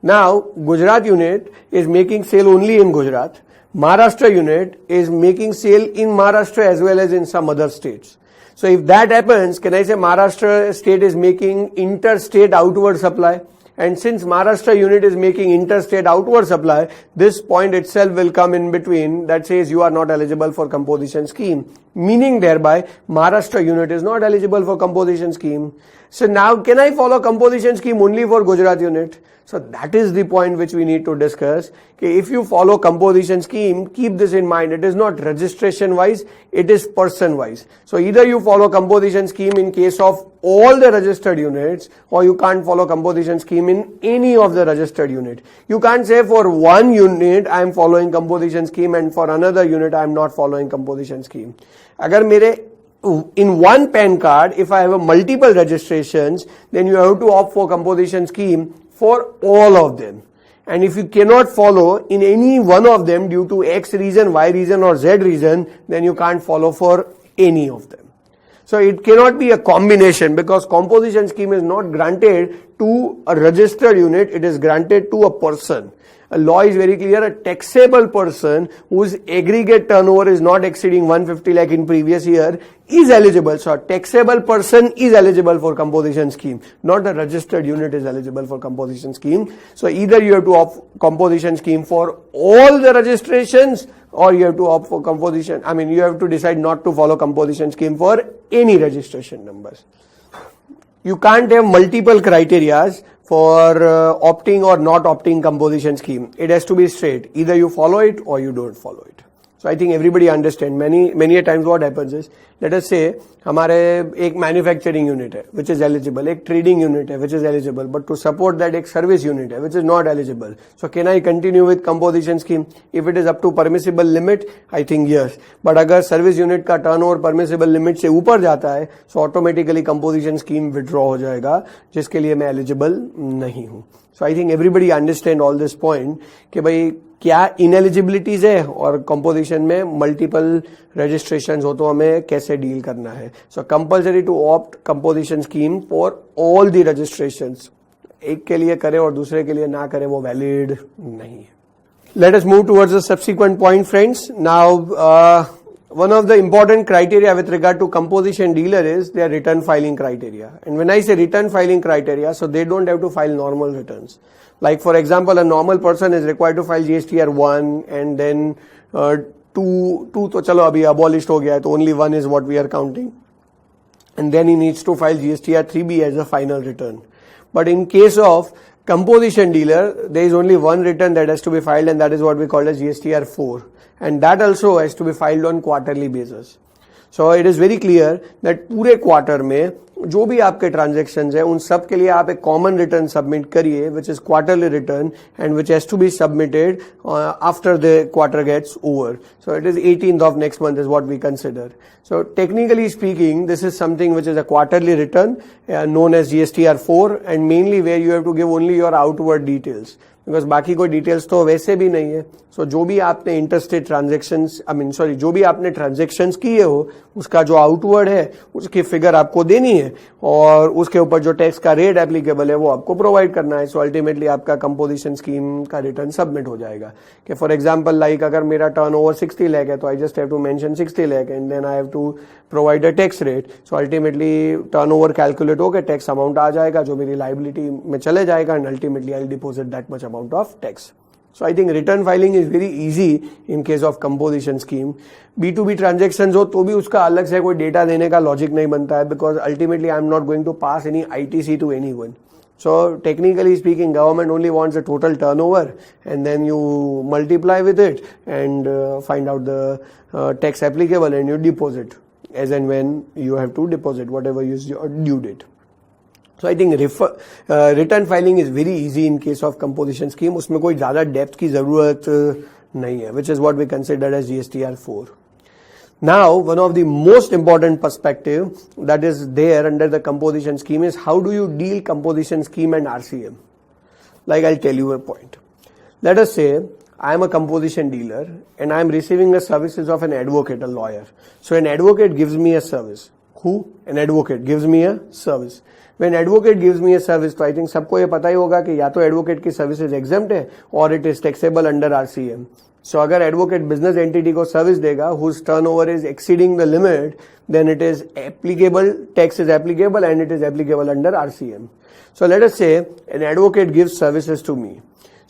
Now Gujarat unit is making sale only in Gujarat. Maharashtra unit is making sale in Maharashtra as well as in some other states. So if that happens, can I say Maharashtra state is making interstate outward supply? And since Maharashtra unit is making interstate outward supply, this point itself will come in between that says you are not eligible for composition scheme. Meaning thereby, Maharashtra unit is not eligible for composition scheme. So now can I follow composition scheme only for Gujarat unit? So that is the point which we need to discuss. Okay, if you follow composition scheme, keep this in mind. It is not registration wise, it is person wise. So either you follow composition scheme in case of all the registered units, or you can't follow composition scheme in any of the registered unit. You can't say for one unit I am following composition scheme and for another unit I am not following composition scheme. Agar mere in one PAN card, if I have a multiple registrations, then you have to opt for composition scheme for all of them. And if you cannot follow in any one of them due to X reason, Y reason or Z reason, then you can't follow for any of them. So it cannot be a combination because composition scheme is not granted to a registered unit, it is granted to a person. A law is very clear, a taxable person whose aggregate turnover is not exceeding 150 lakh in previous year is eligible. So a taxable person is eligible for composition scheme, not a registered unit is eligible for composition scheme. So either you have to opt composition scheme for all the registrations or you have to opt for composition. I mean, you have to decide not to follow composition scheme for any registration numbers. You can't have multiple criterias for opting or not opting composition scheme. It has to be straight. Either you follow it or you don't follow it. So I think everybody understand. Many a times what happens is, let us say हमारे एक manufacturing unit है which is eligible, एक trading unit है which is eligible, but to support that एक service unit है which is not eligible. So can I continue with composition scheme? If it is up to permissible limit, I think yes. But अगर service unit का turnover permissible limit से ऊपर जाता है, so automatically composition scheme withdraw हो जाएगा, जिसके लिए मैं eligible नहीं हूँ. So I think everybody understand all this point कि भाई क्या इनएलिजिबिलिटीज है और कंपोजिशन में मल्टीपल रजिस्ट्रेशंस हो तो हमें कैसे डील करना है. So compulsory to opt composition scheme for all the registrations. एक के लिए करे और दूसरे के लिए ना करे वो वैलिड नहीं है. Let us move towards the subsequent point friends. Now one of the important criteria with regard to composition dealer is their return filing criteria. And when I say return filing criteria, so they don't have to file normal returns. Like for example, a normal person is required to file GSTR 1 and then 2 तो चलो अभी abolished हो गया है, तो only 1 is what we are counting. And then he needs to file GSTR 3B as a final return. But in case of composition dealer, there is only one return that has to be filed, and that is what we call as GSTR 4, and that also has to be filed on quarterly basis. So it is very clear that पूरे quarter में जो भी आपके transactions हैं उन सब के लिए आप एक कॉमन रिटर्न सबमिट करिए, which is quarterly return and which has to be submitted after the quarter gets over. So it is 18th of next month is what we consider. So technically speaking, this is something which is a quarterly return known as GSTR 4, and mainly where you have to give only your outward details. Because बाकी कोई details तो वैसे भी नहीं है. सो जो भी आपने इंटरस्टेट ट्रांजेक्शंस जो भी आपने ट्रांजेक्शंस किए हो उसका जो आउटवर्ड है उसकी फिगर आपको देनी है और उसके ऊपर जो टैक्स का रेट एप्लीकेबल है वो आपको प्रोवाइड करना है. सो अल्टीमेटली आपका कंपोजिशन स्कीम का रिटर्न सबमिट हो जाएगा. कि फॉर एग्जांपल लाइक अगर मेरा टर्नओवर 60 लाख है तो I just have to mention 60 lakh and then I have to provide a tax rate. So ultimately turnover calculate होकर टैक्स अमाउंट आ जाएगा जो मेरी लाइबिलिटी में चले जाएगा and ultimately I deposit that much amount of tax. So I think return filing is very easy in case of composition scheme. B2B transactions हो तो भी उसका अलग से कोई डेटा देने का लॉजिक नहीं बनता है because ultimately I am not going to pass any ITC to anyone. So technically speaking, government only wants the total turnover and then you multiply with it and find out the tax applicable and you deposit as and when you have to deposit whatever is your due date. So I think return filing is very easy in case of composition scheme. उसमें कोई ज़्यादा depth की ज़रूरत नहीं है, which is what we consider as GSTR 4. Now, one of the most important perspective that is there under the composition scheme is how do you deal composition scheme and RCM? Like I'll tell you a point. Let us say I am a composition dealer and I am receiving the services of an advocate, a lawyer. So an advocate gives me a service. Who? An advocate gives me a service. When advocate gives me a service, तो I think सबको ये पता ही होगा कि या तो advocate की services exempt है और it is taxable under RCM. So अगर एडवोकेट बिजनेस एंटिटी को सर्विस देगा whose turnover is exceeding the limit, then it is applicable, tax is applicable and it is applicable under RCM. So let us say an advocate gives services to me.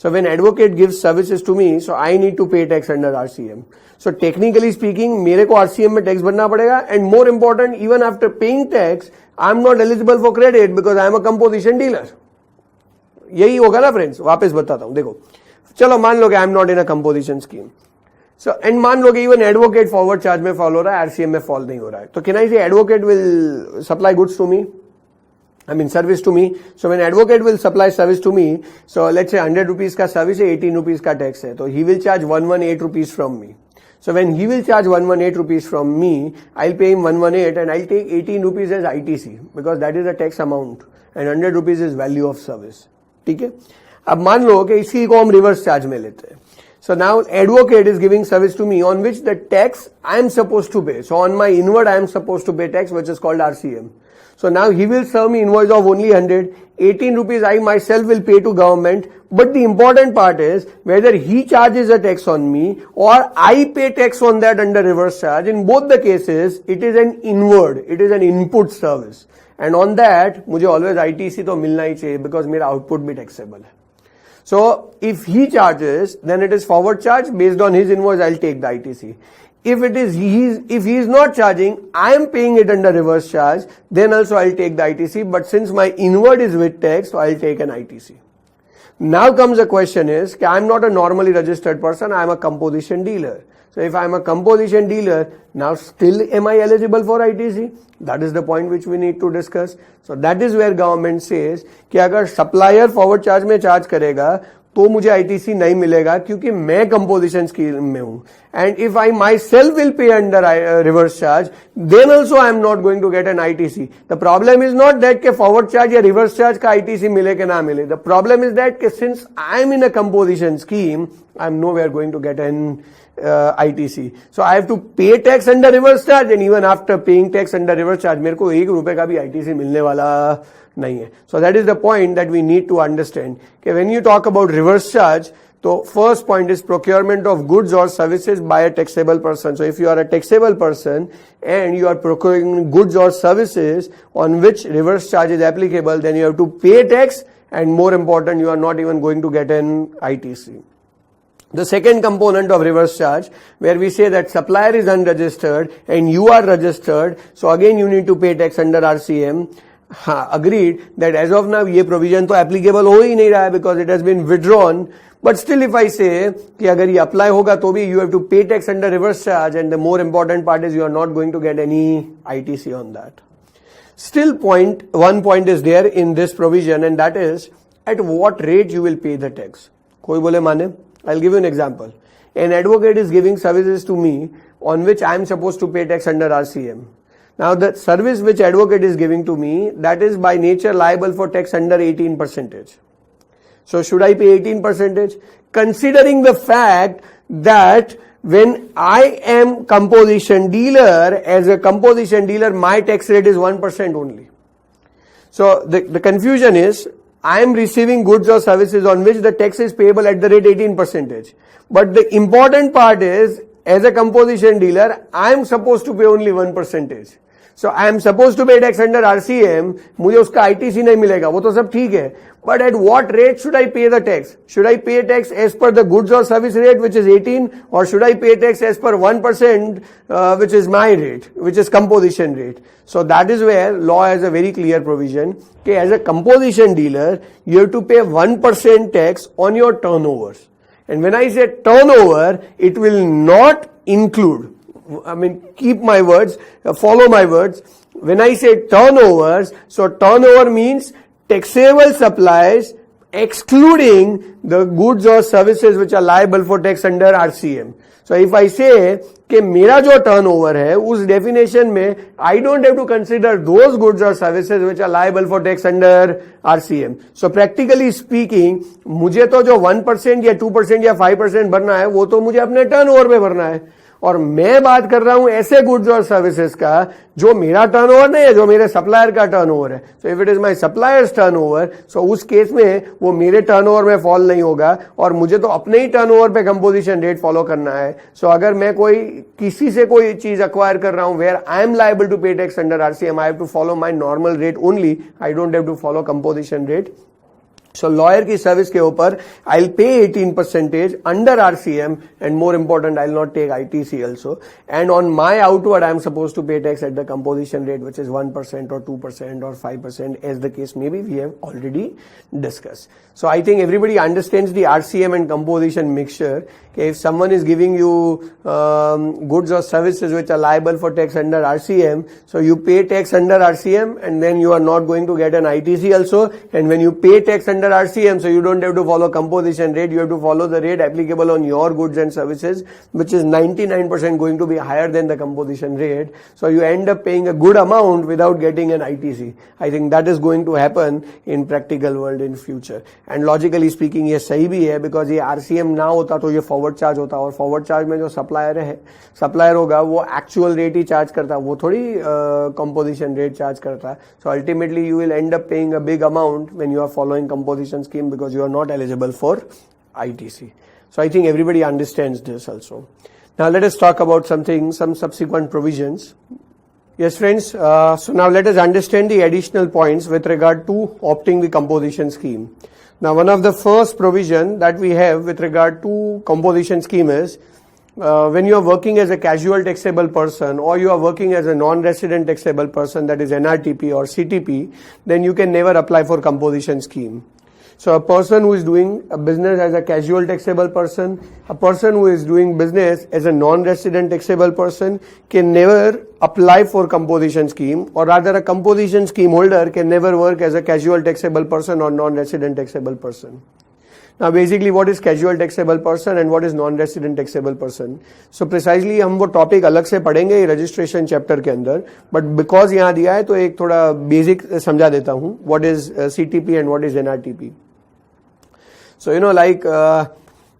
So when advocate gives services to me, so I need to pay tax under RCM. So technically speaking, मेरे को RCM में tax भरना पड़ेगा and more important, even after paying tax, I'm not eligible for credit because I am a composition dealer. यही होगा ना friends. वापस बताता हूं, देखो चलो मान लो कि आई am not in a composition scheme. So and मान लो कि इवन एडवोकेट फॉरवर्ड चार्ज में फॉल हो रहा है, RCM में फॉल नहीं हो रहा है, तो can I say advocate will supply goods to me, I mean service to me. So when advocate will supply service to me, so let's say 100 rupees का service है, 18 rupees का tax है, तो he will charge 118 rupees from me. So when he will charge 118 rupees from me, I'll pay him 118 and I'll take 18 rupees as ITC because that is a tax amount and 100 rupees is value of service. ठीक है. अब मान लो कि इसी को हम reverse charge में लेते हैं. So now advocate is giving service to me on which the tax I am supposed to pay. So on my inward I am supposed to pay tax which is called RCM. So now he will serve me invoice of only 100, 18 rupees I myself will pay to government. But the important part is whether he charges a tax on me or I pay tax on that under reverse charge. In both the cases, it is an inward, it is an input service. And on that, मुझे always ITC तो मिलना ही चाहिए because मेरा output भी taxable है. So if he charges, then it is forward charge. Based on his invoice, I'll take the ITC. If he is not charging, I am paying it under reverse charge, then also I'll take the ITC. But since my inward is with tax, so I'll take an ITC. Now comes the question is, I am not a normally registered person, I am a composition dealer. So if I am a composition dealer, now still am I eligible for ITC? That is the point which we need to discuss. So that is where government says कि अगर supplier forward charge में charge करेगा तो मुझे ITC नहीं मिलेगा क्योंकि मैं कंपोजिशन स्कीम में हूं. And if I myself will pay under reverse charge, then also I am not going to get an ITC. The problem is not that के फॉरवर्ड चार्ज या रिवर्स चार्ज का ITC मिले कि ना मिले. The problem is that के since I am in a composition scheme, I am nowhere going to get an ITC. So I have to pay tax under reverse charge and even after paying tax under reverse charge मेरे को ₹1 का भी ITC मिलने वाला नहीं है. So that is the point that we need to understand. Okay, when you talk about reverse charge, so first point is procurement of goods or services by a taxable person. So if you are a taxable person and you are procuring goods or services on which reverse charge is applicable, then you have to pay tax and more important, you are not even going to get an ITC. The second component of reverse charge, where we say that supplier is unregistered and you are registered, so again you need to pay tax under RCM. हाँ, agreed that as of now ये provision तो applicable हो ही नहीं रहा है because it has been withdrawn. But still if I say कि अगर ये apply होगा तो भी you have to pay tax under reverse charge, and the more important part is you are not going to get any ITC on that. Still one point is there in this provision, and that is at what rate you will pay the tax. कोई बोले माने, I'll give you an example. An advocate is giving services to me on which I am supposed to pay tax under RCM. Now the service which advocate is giving to me, that is by nature liable for tax under 18%. So should I pay 18%? Considering the fact that when I am composition dealer, as a composition dealer, my tax rate is 1% only. So the confusion is, I am receiving goods or services on which the tax is payable at the rate 18%. But the important part is, as a composition dealer, I am supposed to pay only 1%. So I am supposed to pay tax under RCM, मुझे उसका ITC नहीं मिलेगा, वो तो सब ठीक है. But at what rate should I pay the tax? Should I pay tax as per the goods or service rate, which is 18, or should I pay tax as per 1%, which is my rate, which is composition rate? So that is where law has a very clear provision. Okay, as a composition dealer, you have to pay 1% tax on your turnovers. And when I say turnover, it will not include, I mean, keep my words, follow my words. When I say turnovers, so turnover means taxable supplies excluding the goods or services which are liable for tax under RCM. So if I say कि मेरा जो turnover है उस definition में I don't have to consider those goods or services which are liable for tax under RCM. So practically speaking, मुझे तो जो 1% या 2% या 5% भरना है वो तो मुझे अपने turnover पे भरना है, और मैं बात कर रहा हूं ऐसे गुड्स और सर्विसेज का जो मेरा टर्नओवर नहीं है, जो मेरे सप्लायर का टर्नओवर है. So if it is my supplier's turnover, so उस केस में वो मेरे टर्नओवर में फॉल नहीं होगा, और मुझे तो अपने ही टर्नओवर पे कंपोजिशन रेट फॉलो करना है. सो अगर मैं किसी से कोई चीज अक्वायर कर रहा हूं where I am liable to pay tax under RCM, I have to follow my normal rate only, I don't have to follow composition rate. So lawyer की सर्विस के ऊपर I'll pay 18% under RCM, and more important, I'll not take ITC also. And on my outward, I'm supposed to pay tax at the composition rate, which is 1% or 2% or 5%, as the case may be. We have already discussed. So I think everybody understands the RCM and composition mixture. Okay, if someone is giving you goods or services which are liable for tax under RCM, so you pay tax under RCM, and then you are not going to get an ITC also. And when you pay tax under RCM, so you don't have to follow composition rate, you have to follow the rate applicable on your goods and services, which is 99% going to be higher than the composition rate. So you end up paying a good amount without getting an ITC. I think that is going to happen in practical world in future. And logically speaking, ये सही भी है, because ये RCM ना होता तो ये forward charge होता, और फॉरवर्ड चार्ज में जो सप्लायर होगा वो एक्चुअल रेट ही चार्ज करता, वो थोड़ी कंपोजिशन रेट चार्ज करता. So ultimately you will end up paying a big amount when you are following composition scheme, because you are not eligible for ITC. So I think everybody understands this also. Now let us talk about some subsequent provisions. Yes friends, so now let us understand the additional points with regard to opting the composition scheme. Now one of the first provision that we have with regard to composition scheme is when you are working as a casual taxable person, or you are working as a non-resident taxable person, that is NRTP or CTP, then you can never apply for composition scheme. So a person who is doing a business as a casual taxable person, a person who is doing business as a non-resident taxable person can never apply for composition scheme, or rather a composition scheme holder can never work as a casual taxable person or non-resident taxable person. Now basically what is casual taxable person and what is non-resident taxable person? So precisely हम वो topic अलग से पढ़ेंगे registration chapter के अंदर, but because यहाँ दिया है तो एक थोड़ा बेसिक समझा देता हूँ what is CTP and what is NRTP. So you know, like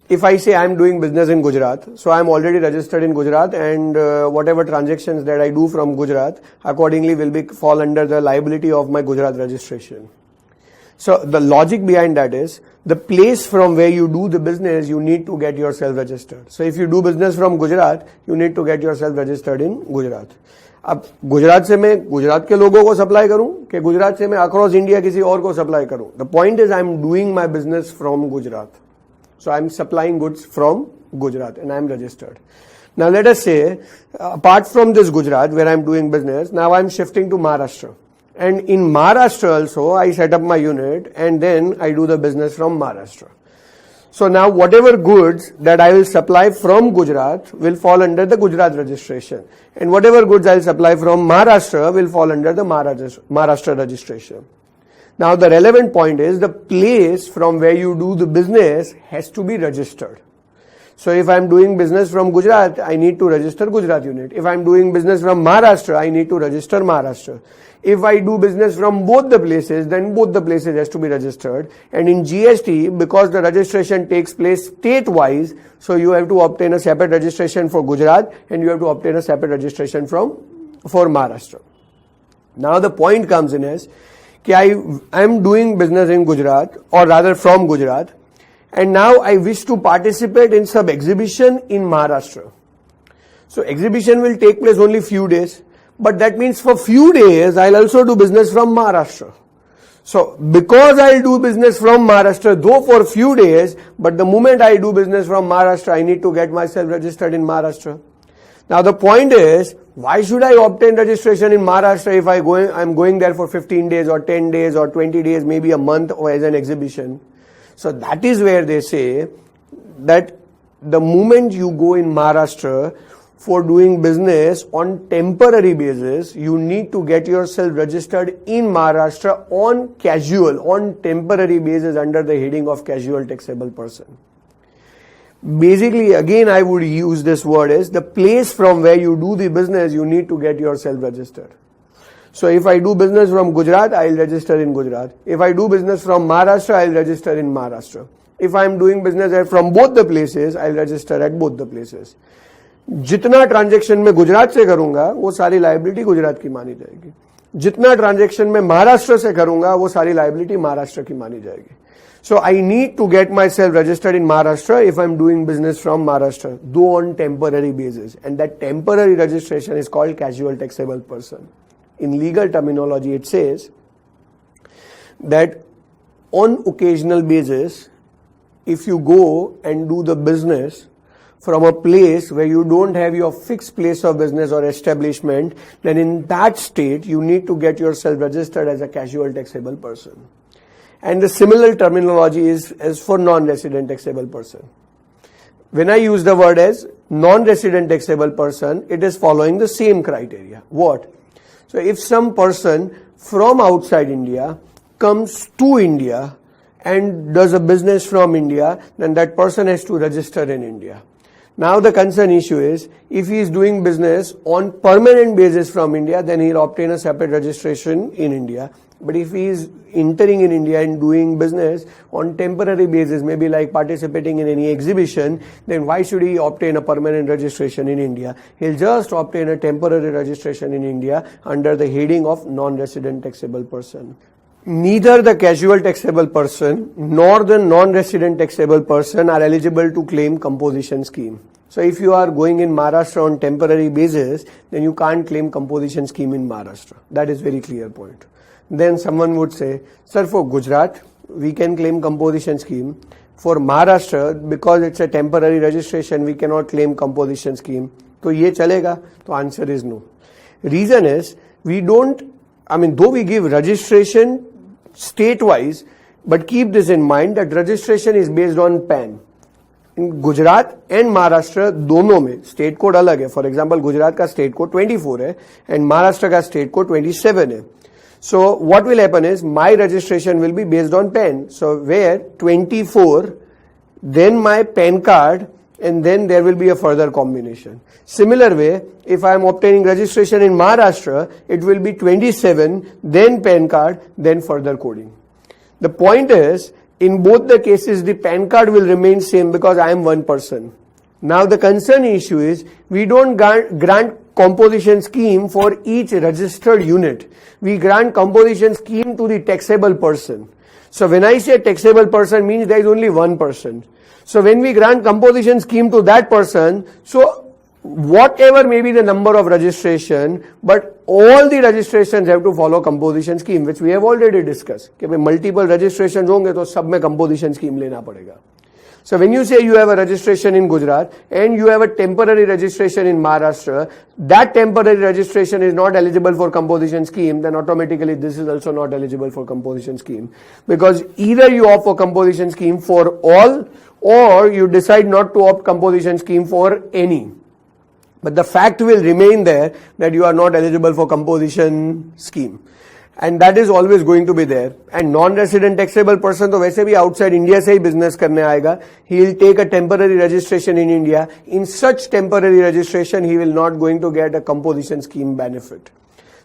if I say I'm doing business in Gujarat, so I'm already registered in Gujarat, and whatever transactions that I do from Gujarat accordingly will fall under the liability of my Gujarat registration. So the logic behind that is, the place from where you do the business, you need to get yourself registered. So if you do business from Gujarat, you need to get yourself registered in Gujarat. अब गुजरात से मैं गुजरात के लोगों को supply करूं कि गुजरात से मैं अक्रॉस इंडिया किसी और को सप्लाई करूं? The point is I am doing my business from Gujarat. So I'm supplying goods from Gujarat and I'm registered. Now let us say, apart from this Gujarat where I'm doing business, now I'm shifting to Maharashtra. And in Maharashtra also, I set up my unit and then I do the business from Maharashtra. So now whatever goods that I will supply from Gujarat will fall under the Gujarat registration. And whatever goods I will supply from Maharashtra will fall under the Maharashtra registration. Now the relevant point is the place from where you do the business has to be registered. So if I am doing business from Gujarat, I need to register Gujarat unit. If I am doing business from Maharashtra, I need to register Maharashtra. If I do business from both the places, then both the places has to be registered. And in GST, because the registration takes place state-wise, so you have to obtain a separate registration for Gujarat and you have to obtain a separate registration for Maharashtra. Now the point comes in is, I am doing business in Gujarat, or rather from Gujarat, and now I wish to participate in some exhibition in Maharashtra. So exhibition will take place only few days, but that means for few days I'll also do business from Maharashtra. So because I'll do business from Maharashtra, though for few days, but the moment I do business from Maharashtra, I need to get myself registered in Maharashtra. Now the point is, why should I obtain registration in Maharashtra if I'm going there for 15 days or 10 days or 20 days, maybe a month or as an exhibition? So that is where they say that the moment you go in Maharashtra for doing business on temporary basis, you need to get yourself registered in Maharashtra on temporary basis under the heading of casual taxable person. Basically, again, I would use this word as the place from where you do the business, you need to get yourself registered. So if I do business from Gujarat, I'll register in Gujarat. If I do business from Maharashtra, I'll register in Maharashtra. If I'm doing business from both the places, I'll register at both the places. जितना transaction मैं गुजरात से करूंगा वो सारी liability Gujarat की मानी जाएगी, जितना ट्रांजैक्शन मैं महाराष्ट्र से करूंगा वो सारी लायबिलिटी महाराष्ट्र की मानी जाएगी. So I need to get myself registered in Maharashtra if I'm doing business from Maharashtra, though on temporary basis. And that temporary registration is called casual taxable person. In legal terminology, it says that on occasional basis, if you go and do the business from a place where you don't have your fixed place of business or establishment, then in that state, you need to get yourself registered as a casual taxable person. And the similar terminology is as for non-resident taxable person. When I use the word as non-resident taxable person, it is following the same criteria. What? So if some person from outside India comes to India and does a business from India, then that person has to register in India. Now the concern issue is, if he is doing business on permanent basis from India, then he will obtain a separate registration in India. But if he is entering in India and doing business on temporary basis, maybe like participating in any exhibition, then why should he obtain a permanent registration in India? He'll just obtain a temporary registration in India under the heading of non-resident taxable person. Neither the casual taxable person nor the non-resident taxable person are eligible to claim composition scheme. So if you are going in Maharashtra on temporary basis, then you can't claim composition scheme in Maharashtra. That is very clear point. Then someone would say, sir, for Gujarat, we can claim composition scheme. For Maharashtra, because it's a temporary registration, we cannot claim composition scheme. So ye chalega? The answer is no. Reason is, though we give registration state-wise, but keep this in mind that registration is based on PAN. In Gujarat and Maharashtra, दोनों में state code अलग है. For example, Gujarat का state code 24 है and Maharashtra का state code 27 है. So what will happen is my registration will be based on PAN. So where 24, then my PAN card, and then there will be a further combination. Similar way, if I am obtaining registration in Maharashtra, it will be 27, then PAN card, then further coding. The point is, in both the cases, the PAN card will remain same because I am one person. Now the concern issue is, we don't grant composition scheme for each registered unit. We grant composition scheme to the taxable person. So when I say taxable person means there is only one person. So when we grant composition scheme to that person, so whatever may be the number of registration, but all the registrations have to follow composition scheme, which we have already discussed. कि multiple registrations होंगे तो सब में composition scheme लेना पड़ेगा. So when you say you have a registration in Gujarat and you have a temporary registration in Maharashtra, that temporary registration is not eligible for composition scheme, then automatically this is also not eligible for composition scheme. Because either you opt for composition scheme for all, or you decide not to opt composition scheme for any. But the fact will remain there that you are not eligible for composition scheme. And that is always going to be there. And non-resident taxable person तो वैसे भी outside India से ही business करने आएगा. He will take a temporary registration in India. In such temporary registration, he will not going to get a composition scheme benefit.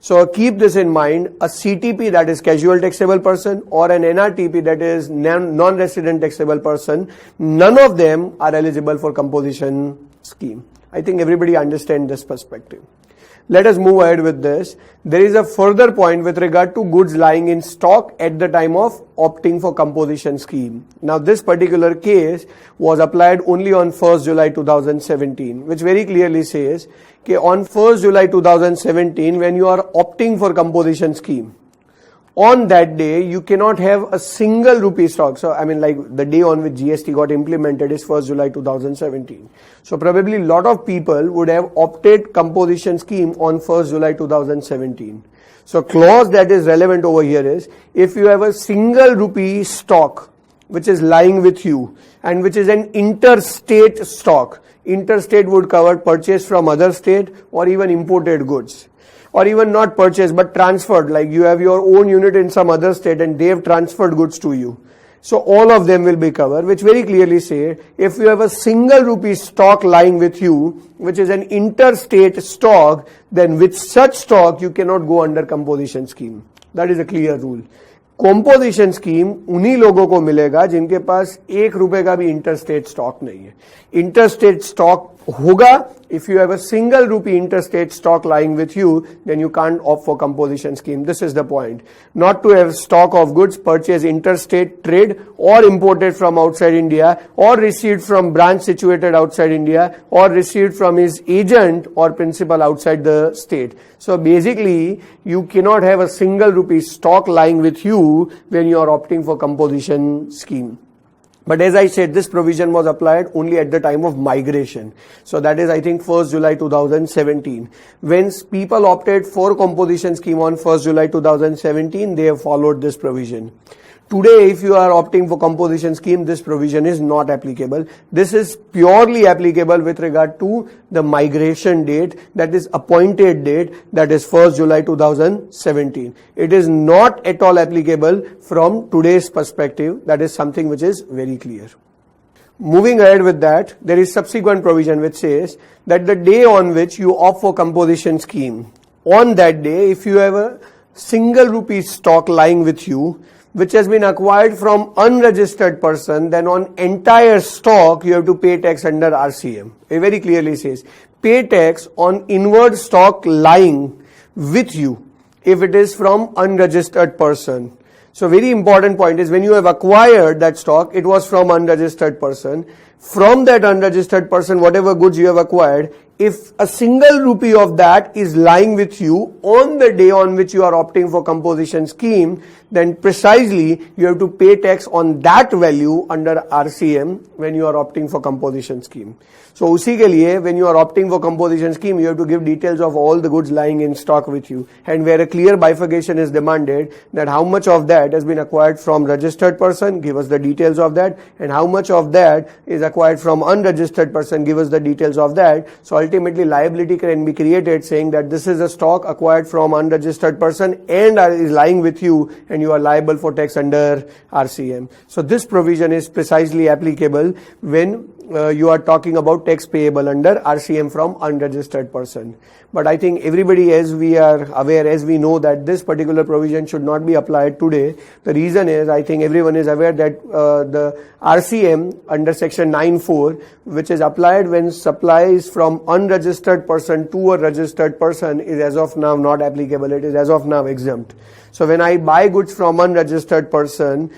So keep this in mind. A CTP, that is casual taxable person, or an NRTP, that is non-resident taxable person, none of them are eligible for composition scheme. I think everybody understands this perspective. Let us move ahead with this. There is a further point with regard to goods lying in stock at the time of opting for composition scheme. Now this particular case was applied only on 1st July 2017, which very clearly says that on 1st July 2017, when you are opting for composition scheme, on that day, you cannot have a single rupee stock. So, I mean, like the day on which GST got implemented is 1st July 2017. So, probably a lot of people would have opted composition scheme on 1st July 2017. So, clause that is relevant over here is, if you have a single rupee stock which is lying with you and which is an interstate stock, interstate would cover purchase from other state or even imported goods. Or even not purchased but transferred, like you have your own unit in some other state and they have transferred goods to you. So all of them will be covered, which very clearly say if you have a single rupee stock lying with you, which is an interstate stock, then with such stock you cannot go under composition scheme. That is a clear rule. Composition scheme उन्हीं लोगों को मिलेगा जिनके पास ₹1 का भी interstate stock नहीं है. Interstate stock होगा if you have a single rupee interstate stock lying with you, then you can't opt for composition scheme. This is the point. Not to have stock of goods purchased interstate trade or imported from outside India or received from branch situated outside India or received from his agent or principal outside the state. So basically, you cannot have a single rupee stock lying with you when you are opting for composition scheme. But as I said, this provision was applied only at the time of migration. So that is, I think, 1st July 2017. When people opted for composition scheme on 1st July 2017, they have followed this provision. Today, if you are opting for composition scheme, this provision is not applicable. This is purely applicable with regard to the migration date, that is appointed date, that is 1st July 2017. It is not at all applicable from today's perspective. That is something which is very clear. Moving ahead with that, there is subsequent provision which says that the day on which you opt for composition scheme, on that day, if you have a single rupee stock lying with you, which has been acquired from unregistered person, then on entire stock you have to pay tax under RCM. It very clearly says pay tax on inward stock lying with you if it is from unregistered person. So very important point is when you have acquired that stock, it was from unregistered person. From that unregistered person, whatever goods you have acquired, if a single rupee of that is lying with you on the day on which you are opting for composition scheme, then precisely you have to pay tax on that value under RCM when you are opting for composition scheme. So उसी के लिए when you are opting for composition scheme, you have to give details of all the goods lying in stock with you, and where a clear bifurcation is demanded, that how much of that has been acquired from registered person, give us the details of that, and how much of that is acquired from unregistered person, give us the details of that. So ultimately liability can be created saying that this is a stock acquired from unregistered person and is lying with you and you are liable for tax under RCM. So this provision is precisely applicable when you are talking about tax payable under RCM from unregistered person. But I think everybody, as we are aware, as we know, that this particular provision should not be applied today. The reason is, I think everyone is aware that the RCM under section 9(4), which is applied when supplies from unregistered person to a registered person, is as of now not applicable. It is as of now exempt. So when I buy goods from unregistered person,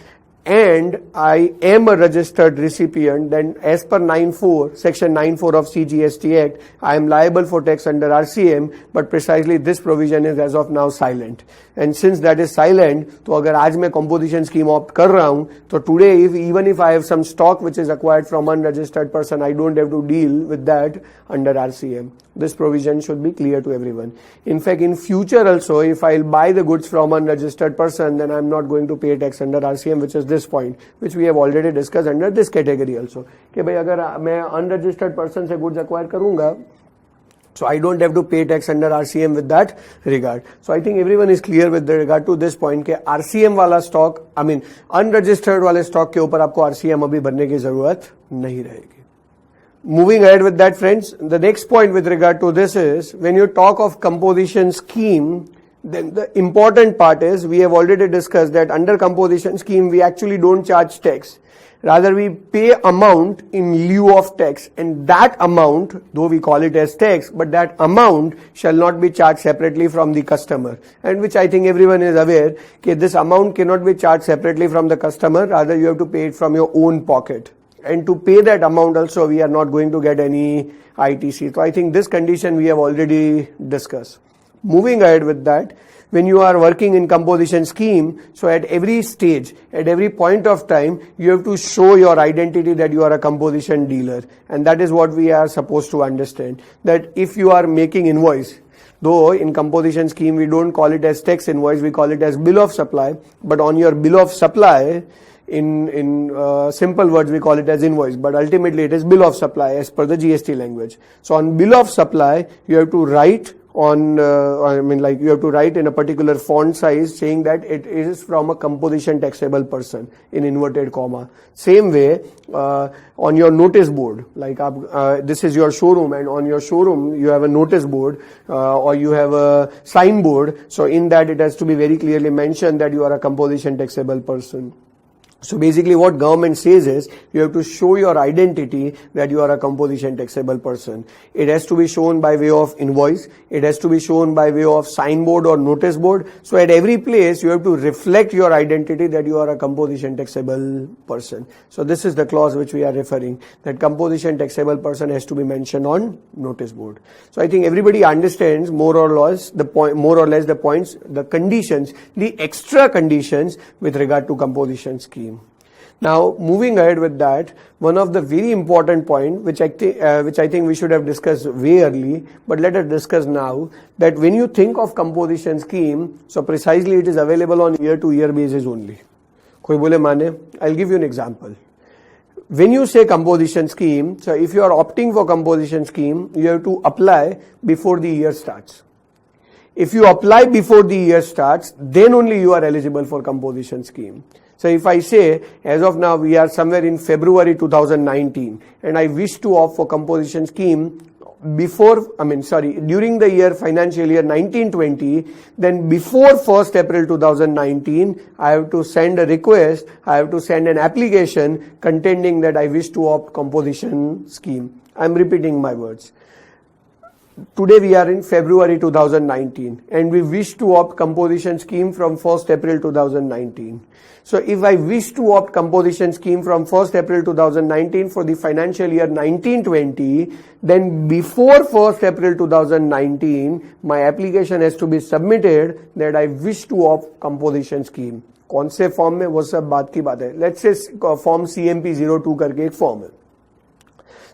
and I am a registered recipient, then as per 9(4), section 9(4) of CGST Act, I am liable for tax under RCM, but precisely this provision is as of now silent. And since that is silent, तो अगर आज मैं composition scheme opt कर रहा हूँ, तो today even if I have some stock which is acquired from unregistered person, I don't have to deal with that under RCM. This provision should be clear to everyone. In fact, in future also, if I'll buy the goods from unregistered person, then I'm not going to pay tax under RCM, which is this point, which we have already discussed under this category also. कि भाई अगर मैं unregistered person से goods acquire करूँगा, so I don't have to pay tax under RCM with that regard. So I think everyone is clear with regard to this point कि RCM वाला stock, I mean unregistered वाले stock के ऊपर आपको RCM अभी भरने की जरूरत नहीं रहेगी. Moving ahead with that, friends, the next point with regard to this is when you talk of composition scheme, then the important part is we have already discussed that under composition scheme we actually don't charge tax. Rather we pay amount in lieu of tax, and that amount, though we call it as tax, but that amount shall not be charged separately from the customer, and which I think everyone is aware that this amount cannot be charged separately from the customer, rather you have to pay it from your own pocket. And to pay that amount also we are not going to get any ITC. So I think this condition we have already discussed. Moving ahead with that, when you are working in composition scheme, so at every stage, at every point of time, you have to show your identity that you are a composition dealer. And that is what we are supposed to understand. That if you are making invoice, though in composition scheme we don't call it as tax invoice, we call it as bill of supply, but on your bill of supply, in simple words we call it as invoice, but ultimately it is bill of supply as per the GST language. So on bill of supply you have to write on you have to write in a particular font size saying that it is from a composition taxable person in inverted comma. Same way on your notice board, like this is your showroom, and on your showroom you have a notice board or you have a sign board, so in that it has to be very clearly mentioned that you are a composition taxable person. So basically what government says is you have to show your identity that you are a composition taxable person. It has to be shown by way of invoice. It has to be shown by way of signboard or notice board. So at every place you have to reflect your identity that you are a composition taxable person. So this is the clause which we are referring, that composition taxable person has to be mentioned on notice board. So I think everybody understands more or less the points, the conditions, the extra conditions with regard to composition scheme. Now, moving ahead with that, one of the very important point which I think we should have discussed way early, but let us discuss now, that when you think of composition scheme, so precisely it is available on year-to-year basis only. Koi bole mane? I'll give you an example. When you say composition scheme, so if you are opting for composition scheme, you have to apply before the year starts. If you apply before the year starts, then only you are eligible for composition scheme. So if I say, as of now we are somewhere in February 2019 and I wish to opt for composition scheme during the year financial year 1920, then before 1st April 2019, I have to send a request, I have to send an application containing that I wish to opt composition scheme. I am repeating my words. Today we are in February 2019 and we wish to opt composition scheme from 1st April 2019. So if I wish to opt composition scheme from 1st April 2019 for the financial year 1920, then before 1st April 2019, my application has to be submitted that I wish to opt composition scheme. कौन से form में, वो सब बात की बात है. Let's say form CMP02 करके एक फॉर्म है.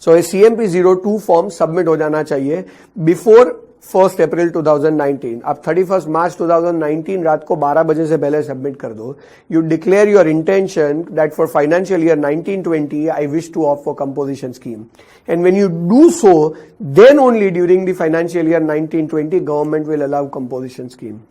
So a CMP02 form submit हो जाना चाहिए बिफोर 1st April 2019. आप 31st March 2019 रात को 12 बजे से पहले सबमिट कर दो. You declare your intention that for financial year 1920 I wish to opt for composition scheme. And when you do so, then only during the financial year 1920 government will allow composition scheme.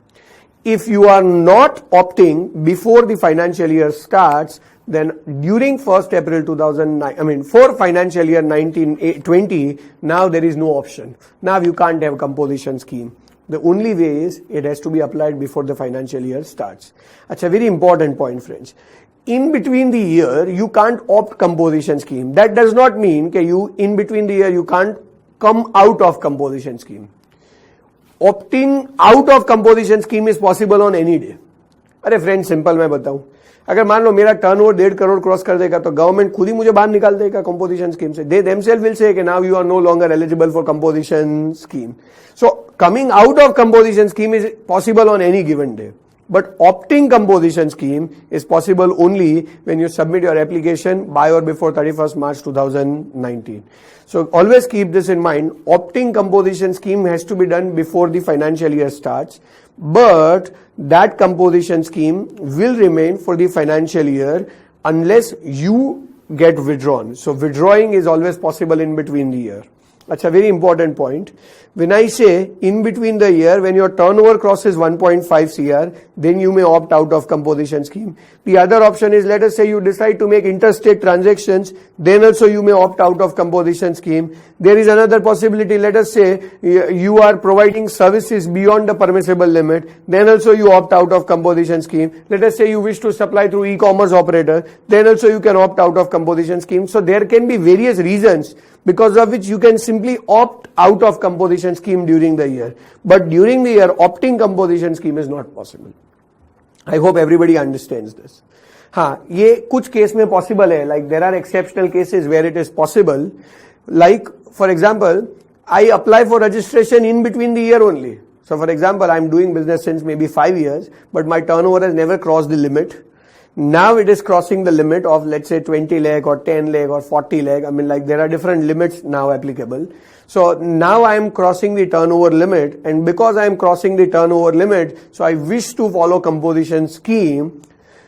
If you are not opting before the financial year starts, then during 1st April 2009, for financial year 1920, now there is no option. Now you can't have composition scheme. The only way is it has to be applied before the financial year starts. That's a very important point, friends. In between the year, you can't opt composition scheme. That does not mean that in between the year you can't come out of composition scheme. Opting out of composition scheme is possible on any day. अरे friend simple मैं बताऊं, अगर मान लो मेरा turnover 1.5 crore cross कर देगा तो government खुद ही मुझे बाहर निकाल देगा कंपोजिशन स्कीम से. दे themselves will say कि now you are no longer eligible for composition scheme. So coming out of composition scheme is possible on any given day. But opting composition scheme is possible only when you submit your application by or before 31st March 2019. So always keep this in mind. Opting composition scheme has to be done before the financial year starts, but that composition scheme will remain for the financial year unless you get withdrawn. So withdrawing is always possible in between the year. That's a very important point. When I say in between the year, when your turnover crosses 1.5 crore, then you may opt out of composition scheme. The other option is, let us say you decide to make interstate transactions, then also you may opt out of composition scheme. There is another possibility, let us say you are providing services beyond the permissible limit, then also you opt out of composition scheme. Let us say you wish to supply through e-commerce operator, then also you can opt out of composition scheme. So there can be various reasons because of which you can simply opt out of composition scheme during the year. But during the year, opting composition scheme is not possible. I hope everybody understands this. हाँ, ये कुछ case में possible है. Like there are exceptional cases where it is possible. Like for example, I apply for registration in between the year only. So for example, I'm doing business since maybe 5 years, but my turnover has never crossed the limit. Now it is crossing the limit of, let's say, 20 lakh or 10 lakh or 40 lakh. I mean, like there are different limits now applicable. So now I am crossing the turnover limit, and because I am crossing the turnover limit, so I wish to follow composition scheme.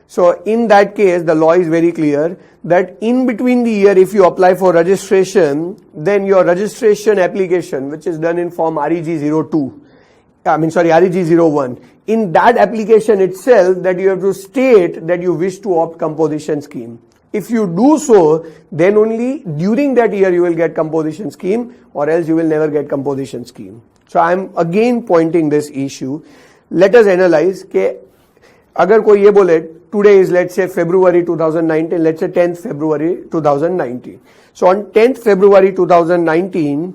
So in that case, the law is very clear that in between the year, if you apply for registration, then your registration application, which is done in form REG 02, REG 01, in that application itself that you have to state that you wish to opt composition scheme. If you do so, then only during that year you will get composition scheme, or else you will never get composition scheme. So I am again pointing this issue. Let us analyze कि अगर कोई ये बोले today is, let's say, February 2019, let's say 10th February 2019. So on 10th February 2019,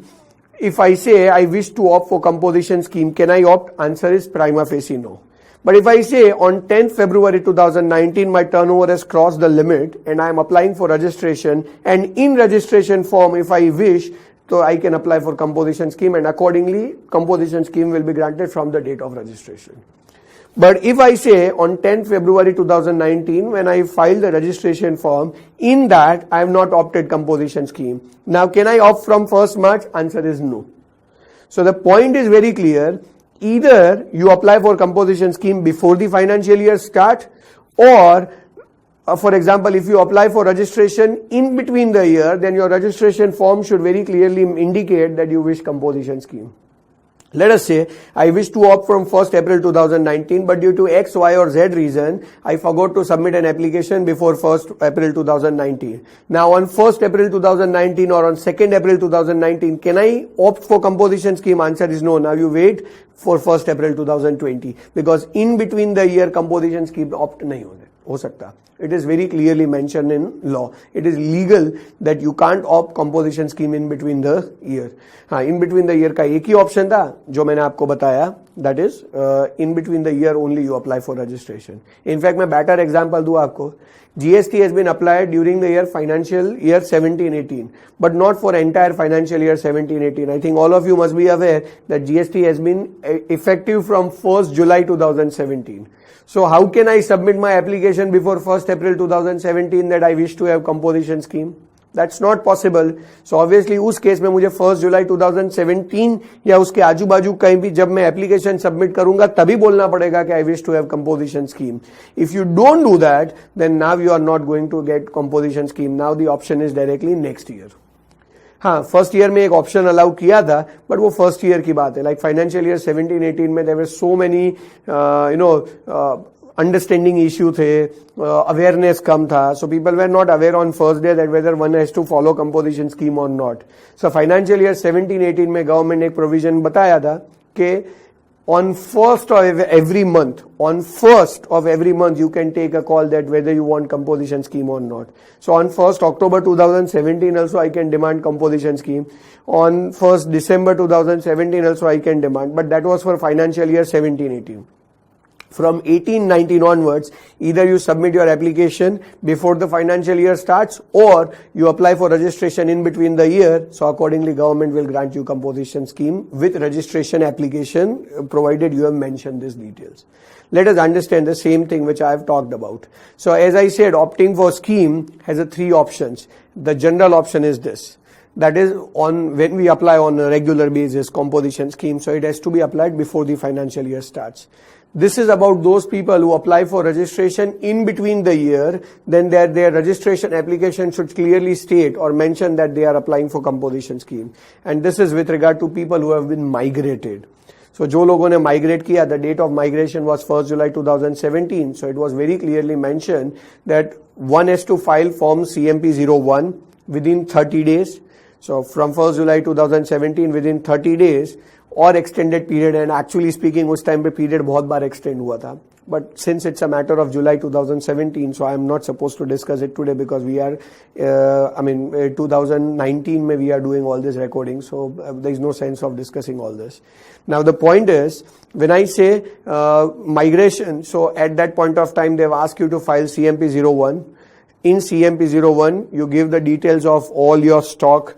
if I say I wish to opt for composition scheme, can I opt? Answer is prima facie no. But if I say on 10th February 2019 my turnover has crossed the limit and I am applying for registration, and in registration form if I wish, so I can apply for composition scheme, and accordingly composition scheme will be granted from the date of registration. But if I say on 10th February 2019 when I filed the registration form, in that I have not opted composition scheme. Now can I opt from 1st March? Answer is no. So the point is very clear. Either you apply for composition scheme before the financial year start, or for example, if you apply for registration in between the year, then your registration form should very clearly indicate that you wish composition scheme. Let us say I wish to opt from 1st April 2019, but due to X, Y or Z reason, I forgot to submit an application before 1st April 2019. Now on 1st April 2019 or on 2nd April 2019, can I opt for composition scheme? Answer is no. Now you wait for 1st April 2020, because in between the year composition scheme opt nahi ho sakta. It is very clearly mentioned in law. It is legal that you can't opt composition scheme in between the year. हाँ, in between the year का एक ही option था जो मैंने आपको बताया. That is, in between the year only you apply for registration. In fact, मैं better example दूँ आपको. GST has been applied during the year financial year 17-18, but not for entire financial year 17-18. I think all of you must be aware that GST has been effective from 1st July 2017. So how can I submit my application before 1st April 2017 that I wish to have composition scheme? That's not possible. So obviously उस case में मुझे 1st July 2017 या उसके आजू बाजू कहीं भी जब मैं एप्लीकेशन सबमिट करूंगा तभी बोलना पड़ेगा कि I wish to have composition scheme. If you don't do that, then now you are not going to get composition scheme. Now the option is directly next year. हाँ, फर्स्ट ईयर में एक option allow किया था, but वो first year की बात है. Like financial year 17-18 में there were so many understanding issue थे, अवेयरनेस कम था, so people were not aware on first day that whether one has to follow composition scheme और नॉट. सो फाइनेंशियल ईयर 17-18 में government ने एक provision बताया था कि on 1st of every month you can take a call that whether you want composition scheme or not. So on 1st October 2017 also I can demand composition scheme. On 1st December 2017 also I can demand, but that was for financial year 17-18. from 18-19 onwards, either you submit your application before the financial year starts or you apply for registration in between the year. So accordingly, government will grant you composition scheme with registration application, provided you have mentioned these details. Let us understand the same thing which I have talked about. So as I said, opting for scheme has three options. The general option is this. That is on when we apply on a regular basis composition scheme. So it has to be applied before the financial year starts. This is about those people who apply for registration in between the year, then their registration application should clearly state or mention that they are applying for composition scheme. And this is with regard to people who have been migrated. So जो लोगों ने migrate किया, the date of migration was 1st July 2017. So it was very clearly mentioned that one has to file form CMP01 within 30 days. So from 1st July 2017 within 30 days or extended period, and actually speaking उस time पे period बहुत बार extend हुआ था. But since it's a matter of July 2017, so I am not supposed to discuss it today because we are, 2019 mein we are doing all this recording, so there is no sense of discussing all this. Now the point is, when I say migration, so at that point of time they have asked you to file CMP01. In CMP01, you give the details of all your stock,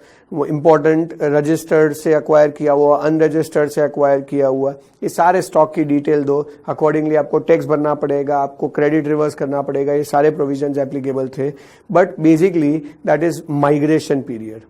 important registered से acquire किया हुआ, unregistered से acquire किया हुआ, ये सारे stock की detail दो. अकॉर्डिंगली आपको टैक्स भरना पड़ेगा, आपको क्रेडिट रिवर्स करना पड़ेगा. ये सारे प्रोविजंस एप्लीकेबल थे. But basically that is migration period.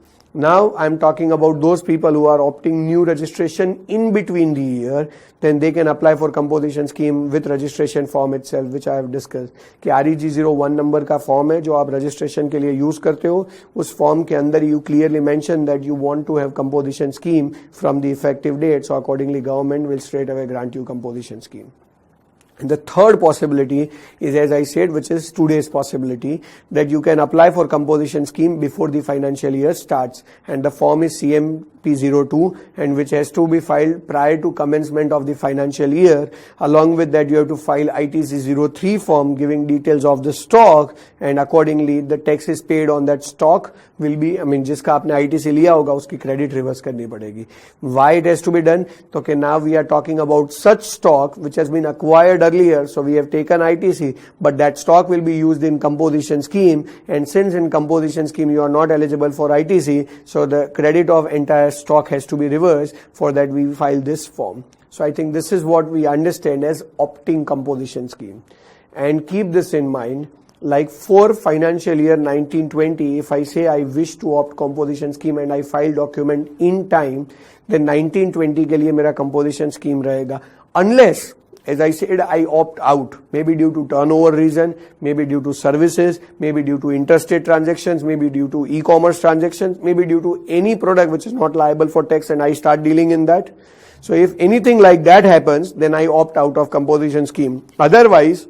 Now I am talking about those people who are opting new registration in between the year, then they can apply for composition scheme with registration form itself, which I have discussed. कि REG01 number का form है जो आप registration के लिए use करते हो. उस फॉर्म के अंदर you clearly mention that you want to have composition scheme from the effective date. So accordingly, government will straight away grant you composition scheme. And the third possibility is, as I said, which is today's possibility, that you can apply for composition scheme before the financial year starts, and the form is CMP02, and which has to be filed prior to commencement of the financial year. Along with that, you have to file ITC03 form giving details of the stock, and accordingly the tax is paid on that stock will be, जिसका आपने ITC लिया होगा उसकी credit reverse करनी पड़ेगी. Why it has to be done? तो okay, now we are talking about such stock which has been acquired earlier, so we have taken ITC, but that stock will be used in composition scheme, and since in composition scheme you are not eligible for ITC, so the credit of entire stock has to be reversed. For that we file this form. So I think this is what we understand as opting composition scheme. And keep this in mind, like for financial year 1920, if I say I wish to opt composition scheme and I file document in time, then 1920 के लिए मेरा composition scheme रहेगा. Unless, as I said, I opt out, maybe due to turnover reason, maybe due to services, maybe due to interstate transactions, maybe due to e-commerce transactions, maybe due to any product which is not liable for tax and I start dealing in that. So if anything like that happens, then I opt out of composition scheme. Otherwise,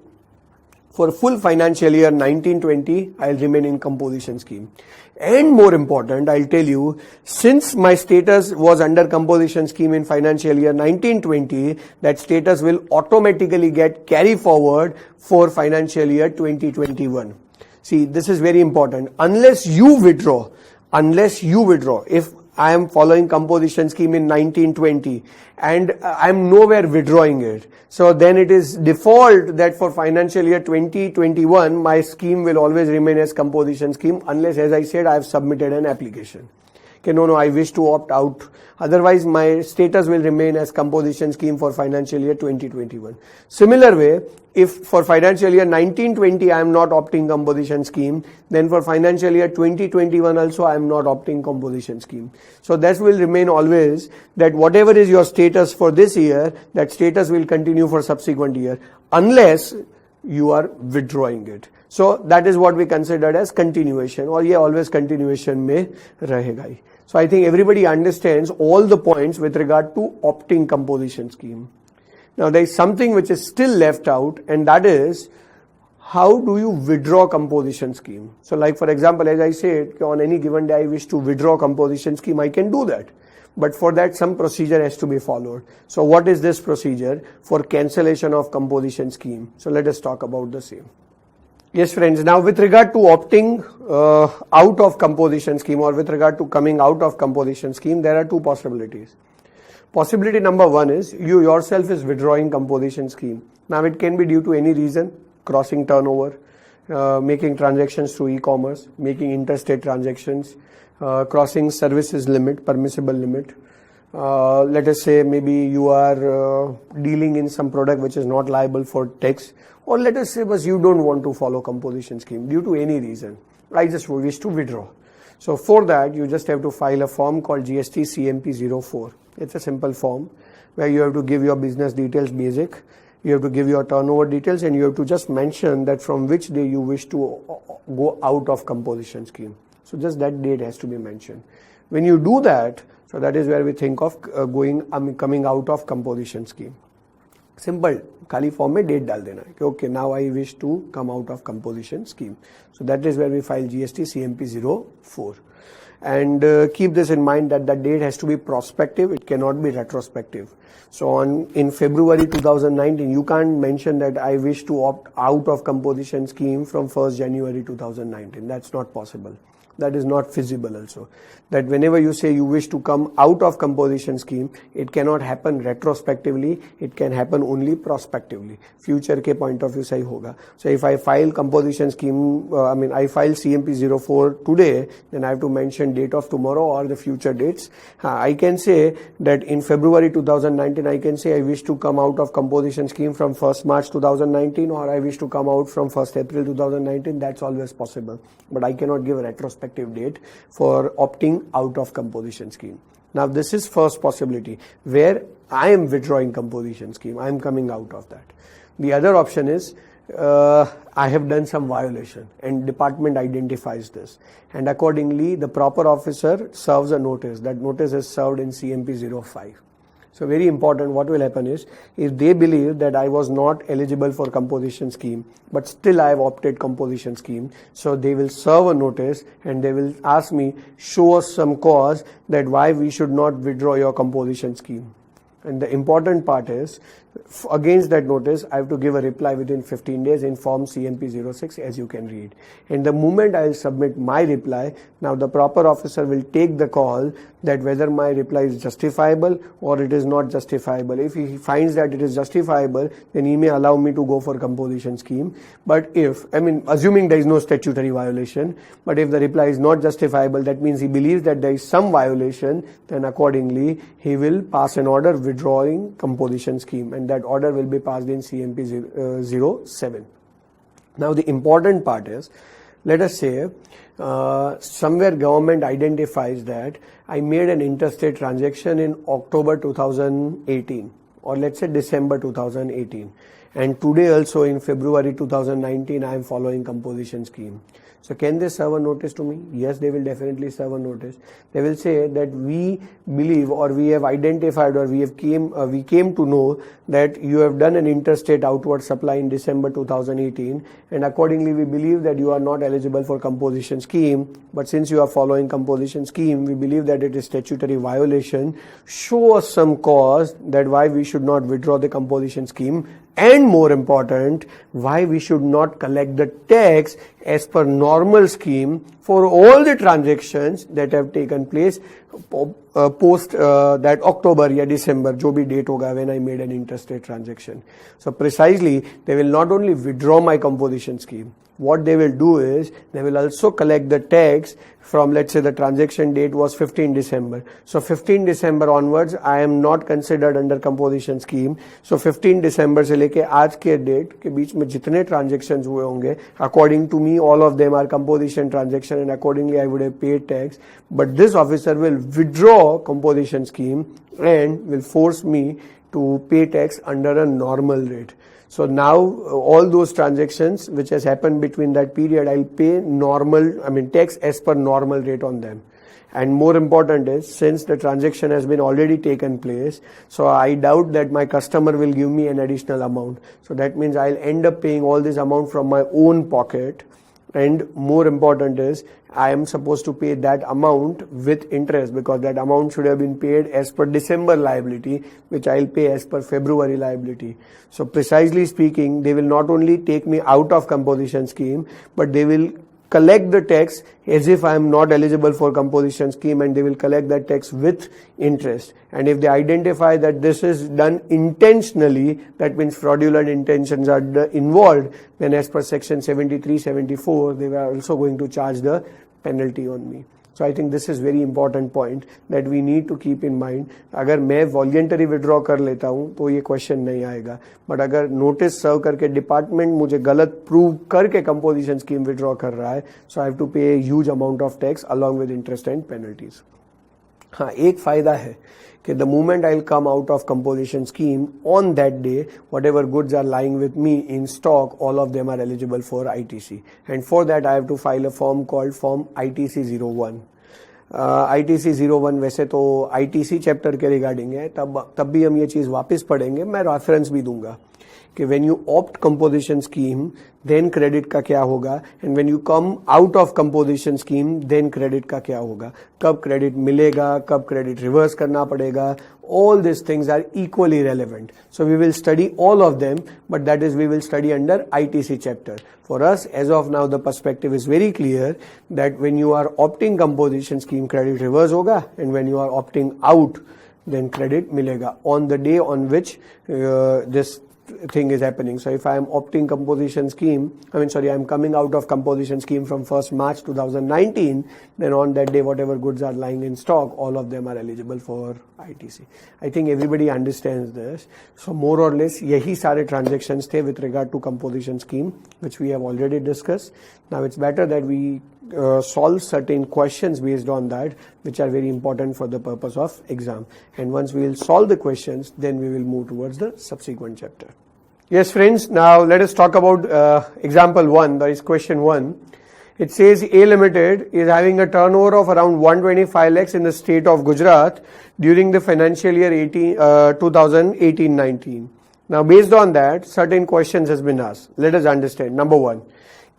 for full financial year 1920, I'll remain in composition scheme. And more important, I'll tell you, since my status was under composition scheme in financial year 1920, that status will automatically get carry forward for financial year 2021. See, this is very important. Unless you withdraw, if I am following composition scheme in 1920 and I am nowhere withdrawing it, so then it is default that for financial year 2021 my scheme will always remain as composition scheme, unless, as I said, I have submitted an application. Okay, no, I wish to opt out. Otherwise, my status will remain as composition scheme for financial year 2021. Similar way, if for financial year 1920 I am not opting composition scheme, then for financial year 2021 also I am not opting composition scheme. So that will remain always, that whatever is your status for this year, that status will continue for subsequent year, unless you are withdrawing it. So that is what we considered as continuation, or ये always continuation में रहेगा ही. So I think everybody understands all the points with regard to opting composition scheme. Now there is something which is still left out, and that is, how do you withdraw composition scheme? So like for example, as I said, on any given day I wish to withdraw composition scheme, I can do that. But for that some procedure has to be followed. So what is this procedure for cancellation of composition scheme? So let us talk about the same. Yes friends, now with regard to opting out of composition scheme, or with regard to coming out of composition scheme, there are two possibilities. Possibility number one is, you yourself is withdrawing composition scheme. Now it can be due to any reason, crossing turnover, making transactions through e-commerce, making interstate transactions, crossing services limit, permissible limit. Let us say maybe you are dealing in some product which is not liable for tax, or let us say but you don't want to follow composition scheme due to any reason. I just wish to withdraw. So for that you just have to file a form called GST CMP 04. It's a simple form where you have to give your business details basic, you have to give your turnover details, and you have to just mention that from which day you wish to go out of composition scheme. So just that date has to be mentioned. When you do that, so that is where we think of coming out of composition scheme. Simple, खाली form में date डाल देना कि okay, now I wish to come out of composition scheme. So that is where we file GST CMP 04. And keep this in mind that the date has to be prospective, it cannot be retrospective. So in February 2019, you can't mention that I wish to opt out of composition scheme from 1st January 2019. That's not possible. That is not feasible also. That whenever you say you wish to come out of composition scheme, it cannot happen retrospectively, it can happen only prospectively. Future के point of view सही होगा. So if I file composition scheme, I file CMP 04 today, then I have to mention date of tomorrow or the future dates. I can say that in February 2019, I can say I wish to come out of composition scheme from 1st March 2019, or I wish to come out from 1st April 2019. That's always possible. But I cannot give a retrospective date for opting out of composition scheme. Now this is first possibility where I am withdrawing composition scheme. I am coming out of that. The other option is I have done some violation and department identifies this, and accordingly the proper officer serves a notice. That notice is served in CMP 05. So very important, what will happen is, if they believe that I was not eligible for composition scheme, but still I have opted composition scheme, so they will serve a notice and they will ask me, show us some cause that why we should not withdraw your composition scheme. And the important part is, against that notice, I have to give a reply within 15 days in form CMP 06, as you can read. And the moment I will submit my reply, now the proper officer will take the call that whether my reply is justifiable or it is not justifiable. If he finds that it is justifiable, then he may allow me to go for composition scheme. But if, assuming there is no statutory violation, but if the reply is not justifiable, that means he believes that there is some violation, then accordingly he will pass an order withdrawing composition scheme, and that order will be passed in CMP 07. Now the important part is, let us say somewhere government identifies that I made an interstate transaction in October 2018, or let's say December 2018, and today also in February 2019 I am following composition scheme. So can they serve a notice to me? Yes, they will definitely serve a notice. They will say that we believe, or we have identified, or we came to know that you have done an interstate outward supply in December 2018, and accordingly we believe that you are not eligible for composition scheme. But since you are following composition scheme, we believe that it is statutory violation. Show us some cause that why we should not withdraw the composition scheme, and more important, why we should not collect the tax as per normal scheme for all the transactions that have taken place post that October or December, jo bhi date hoga when I made an interstate transaction. So precisely, they will not only withdraw my composition scheme, what they will do is, they will also collect the tax from, let's say the transaction date was 15 December. So 15 December onwards, I am not considered under composition scheme. So 15 December से लेके आज के date के बीच में जितने transactions हुए होंगे, according to me, all of them are composition transaction, and accordingly I would have paid tax. But this officer will withdraw composition scheme and will force me to pay tax under a normal rate. So now all those transactions which has happened between that period, I'll pay tax as per normal rate on them. And more important is, since the transaction has been already taken place, so I doubt that my customer will give me an additional amount. So that means I'll end up paying all this amount from my own pocket. And more important is, I am supposed to pay that amount with interest, because that amount should have been paid as per December liability, which I'll pay as per February liability. So precisely speaking, they will not only take me out of composition scheme, but they will collect the tax as if I am not eligible for composition scheme, and they will collect that tax with interest. And if they identify that this is done intentionally, that means fraudulent intentions are involved, then as per section 73, 74, they were also going to charge the penalty on me. So I think this is very important point that we need to keep in mind. अगर मैं voluntary withdraw कर लेता हूँ तो ये question नहीं आएगा, but अगर notice serve करके department मुझे गलत prove करके composition scheme withdraw कर रहा है, so I have to pay a huge amount of tax along with interest and penalties. हाँ, एक फायदा है कि the moment I'll come out of composition scheme, on that day whatever goods are lying with me in stock, all of them are eligible for ITC, and for that I have to file a form called form ITC 01. ITC 01 वैसे तो ITC chapter के regarding है, तब भी हम ये चीज वापस पढ़ेंगे, मैं रेफरेंस भी दूंगा कि when you opt composition scheme then credit का क्या होगा, and when you come out of composition scheme then credit का क्या होगा, कब credit मिलेगा, कब credit reverse करना पड़ेगा. All these things are equally relevant. So we will study all of them, but that is we will study under ITC chapter. For us, as of now, the perspective is very clear that when you are opting composition scheme, credit reverse होगा, and when you are opting out, then credit मिलेगा on the day on which this thing is happening. So if I am opting composition scheme, I am coming out of composition scheme from 1st March 2019, then on that day whatever goods are lying in stock, all of them are eligible for ITC. I think everybody understands this. So more or less यही सारे transactions थे with regard to composition scheme, which we have already discussed. Now it's better that we solve certain questions based on that, which are very important for the purpose of exam. And once we will solve the questions, then we will move towards the subsequent chapter. Yes, friends, now let us talk about example 1, that is question 1. It says A Limited is having a turnover of around 125 lakhs in the state of Gujarat during the financial year 2018-19. Now based on that, certain questions has been asked. Let us understand. Number 1.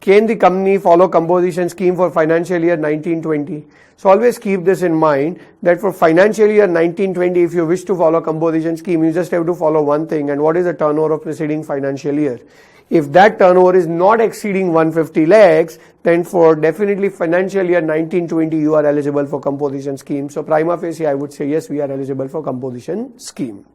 Can the company follow composition scheme for financial year 1920? So always keep this in mind that for financial year 1920, if you wish to follow composition scheme, you just have to follow one thing, and what is the turnover of preceding financial year? If that turnover is not exceeding 150 lakhs, then for definitely financial year 1920, you are eligible for composition scheme. So prima facie, I would say yes, we are eligible for composition scheme.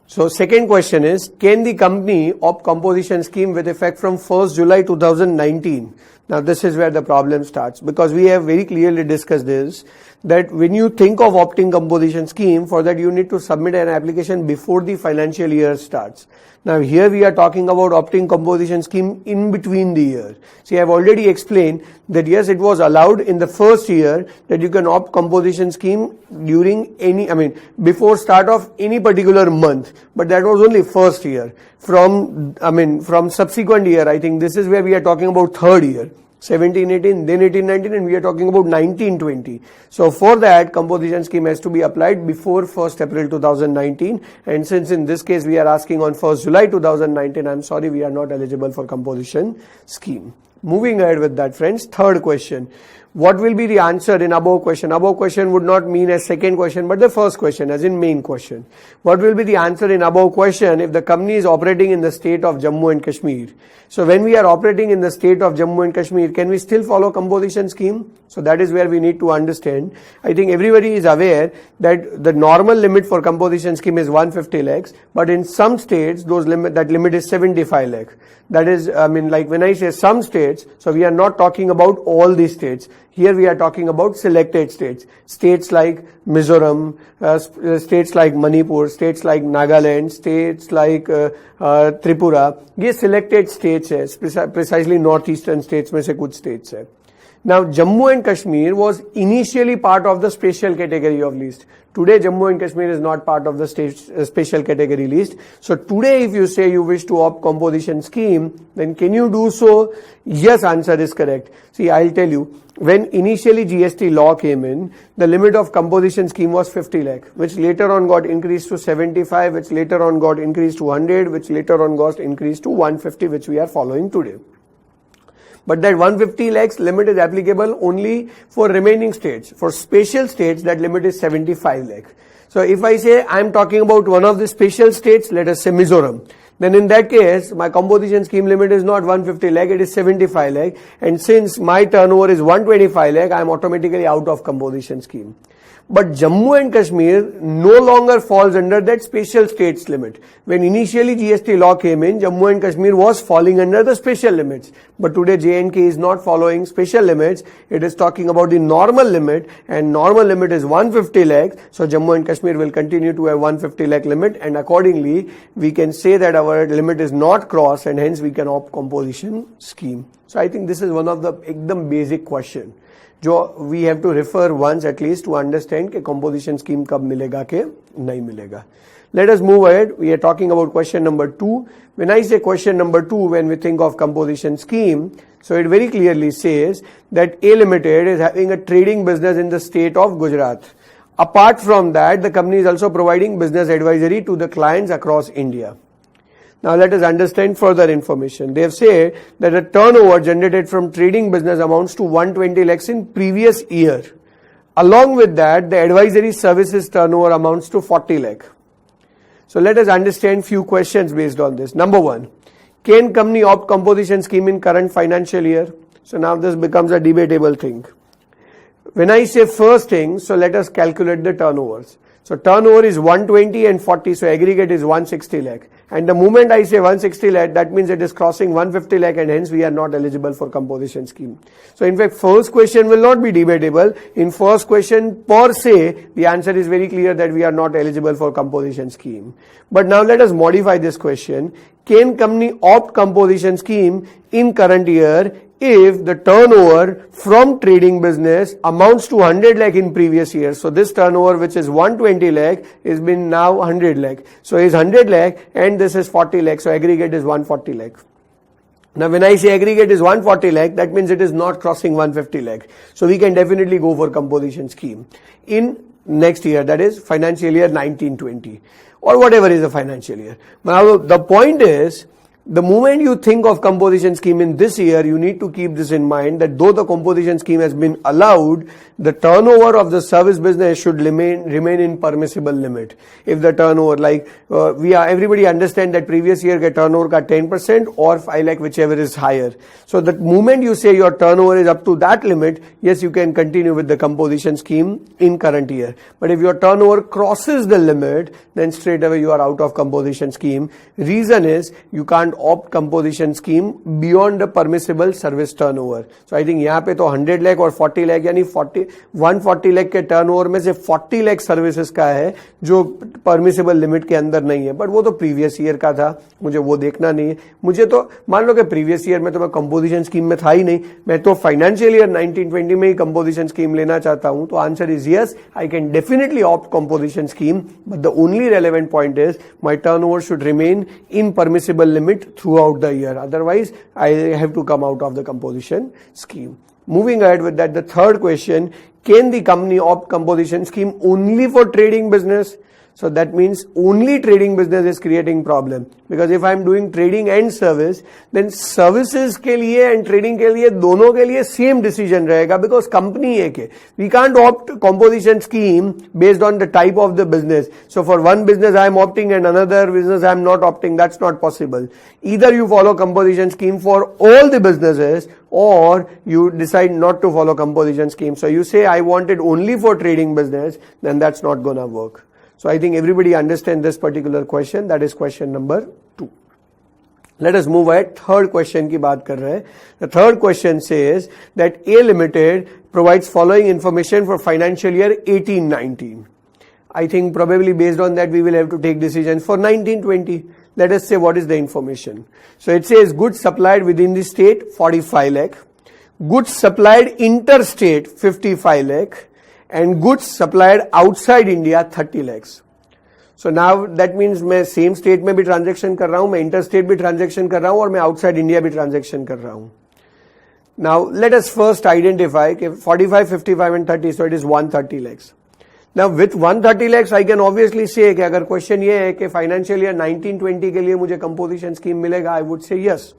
So second question is, can the company opt composition scheme with effect from 1st July 2019? Now this is where the problem starts, because we have very clearly discussed this, that when you think of opting composition scheme, for that you need to submit an application before the financial year starts. Now here we are talking about opting composition scheme in between the year. See, I have already explained that yes, it was allowed in the first year that you can opt composition scheme during before start of any particular month, but that was only first year. From subsequent year, I think this is where we are talking about third year. 17-18, then 18-19, and we are talking about 19-20. So for that, composition scheme has to be applied before 1st April 2019, and since in this case we are asking on 1st July 2019, I'm sorry, we are not eligible for composition scheme. Moving ahead with that, friends, third question. What will be the answer in above question? Above question would not mean as second question, but the first question, as in main question. What will be the answer in above question if the company is operating in the state of Jammu and Kashmir? So when we are operating in the state of Jammu and Kashmir, can we still follow composition scheme? So that is where we need to understand. I think everybody is aware that the normal limit for composition scheme is 150 lakhs, but in some states, that limit is 75 lakh. That is, like when I say some states, so we are not talking about all these states. Here we are talking about selected states. States like Mizoram, states like Manipur, states like Nagaland, states like Tripura. ये selected states है, precisely northeastern states में से कुछ states है. Now Jammu and Kashmir was initially part of the special category of list. Today Jammu and Kashmir is not part of the special category list. So today if you say you wish to opt composition scheme, then can you do so? Yes, answer is correct. See, I'll tell you, when initially GST law came in, the limit of composition scheme was 50 lakh, which later on got increased to 75, which later on got increased to 100, which later on got increased to 150, which we are following today. but that 150 lakhs limit is applicable only for remaining states. For special states, that limit is 75 lakh. So if I say I am talking about one of the special states, let us say Mizoram, then in that case, my composition scheme limit is not 150 lakh, it is 75 lakh. And since my turnover is 125 lakh, I am automatically out of composition scheme. But Jammu and Kashmir no longer falls under that special states limit. When initially GST law came in, Jammu and Kashmir was falling under the special limits. But today J&K is not following special limits. It is talking about the normal limit, and normal limit is 150 lakh. So Jammu and Kashmir will continue to have 150 lakh limit, and accordingly we can say that our limit is not crossed, and hence we can opt composition scheme. So I think this is one of the ekdam basic question जो we have to refer once at least to understand कि composition scheme कब मिलेगा के नहीं मिलेगा. Let us move ahead. We are talking about question number 2. When I say question number 2, when we think of composition scheme, so it very clearly says that A Limited is having a trading business in the state of Gujarat. Apart from that, the company is also providing business advisory to the clients across India. Now let us understand further information. They have said that the turnover generated from trading business amounts to 120 lakhs in previous year. Along with that, the advisory services turnover amounts to 40 lakh. So let us understand few questions based on this. Number 1, can company opt composition scheme in current financial year? So now this becomes a debatable thing. When I say first thing, so let us calculate the turnovers. So turnover is 120 and 40, so aggregate is 160 lakh. And the moment I say 160 lakh, that means it is crossing 150 lakh, and hence we are not eligible for composition scheme. So in fact, first question will not be debatable. In first question per se, the answer is very clear that we are not eligible for composition scheme. But now let us modify this question. Can company opt composition scheme in current year if the turnover from trading business amounts to 100 lakh in previous year? So this turnover, which is 120 lakh, is been now 100 lakh. So is 100 lakh and this is 40 lakh. So aggregate is 140 lakh. Now when I say aggregate is 140 lakh, that means it is not crossing 150 lakh. So we can definitely go for composition scheme in next year, that is financial year 1920 or whatever is the financial year. Now the point is, the moment you think of composition scheme in this year, you need to keep this in mind, that though the composition scheme has been allowed, the turnover of the service business should remain in permissible limit. If the turnover, like everybody understand that previous year ke turnover ka 10% or 5 lakh, whichever is higher. So the moment you say your turnover is up to that limit, yes, you can continue with the composition scheme in current year. But if your turnover crosses the limit, then straight away you are out of composition scheme. Reason is you can't opt composition scheme beyond the permissible service turnover. So I think यहाँ पे तो 100 lakh और 40 lakh यानी 140 lakh के turnover में से 40 lakh services का है जो permissible limit के अंदर नहीं है. बट वो तो previous year का था, मुझे वो देखना नहीं है. मुझे तो मान लो कि previous year में तो मैं composition scheme में था ही नहीं, मैं तो financial year 1920 में ही composition scheme लेना चाहता हूँ. तो answer is yes, I can definitely opt composition scheme, but the only relevant point is my turnover should remain in permissible limit throughout the year. Otherwise, I have to come out of the composition scheme. Moving ahead with that, the third question, can the company opt composition scheme only for trading business? So that means only trading business is creating problem, because if I am doing trading and service, then services के लिए and trading के लिए दोनों के लिए same decision रहेगा, because company एक है. We can't opt composition scheme based on the type of the business. So for one business I am opting and another business I am not opting. That's not possible. Either you follow composition scheme for all the businesses, or you decide not to follow composition scheme. So you say I want it only for trading business, then that's not gonna work. So I think everybody understands this particular question. That is question number 2. Let us move ahead. Third question की बात कर रहे हैं. The third question says that A Limited provides following information for financial year 18-19. I think probably based on that we will have to take decisions for 19-20. Let us say what is the information. So it says goods supplied within the state 45 lakh, goods supplied interstate 55 lakh, and goods supplied outside India 30 lakhs. So now that means मैं same state में भी transaction कर रहा हूँ, मैं interstate भी transaction कर रहा हूँ और मैं outside India भी transaction कर रहा हूँ. Now let us first identify कि 45, 55 and 30, so it is 130 lakhs. Now with 130 lakhs I can obviously say कि अगर question ये है कि financial year 1920 के लिए मुझे composition scheme मिलेगा, I would say yes.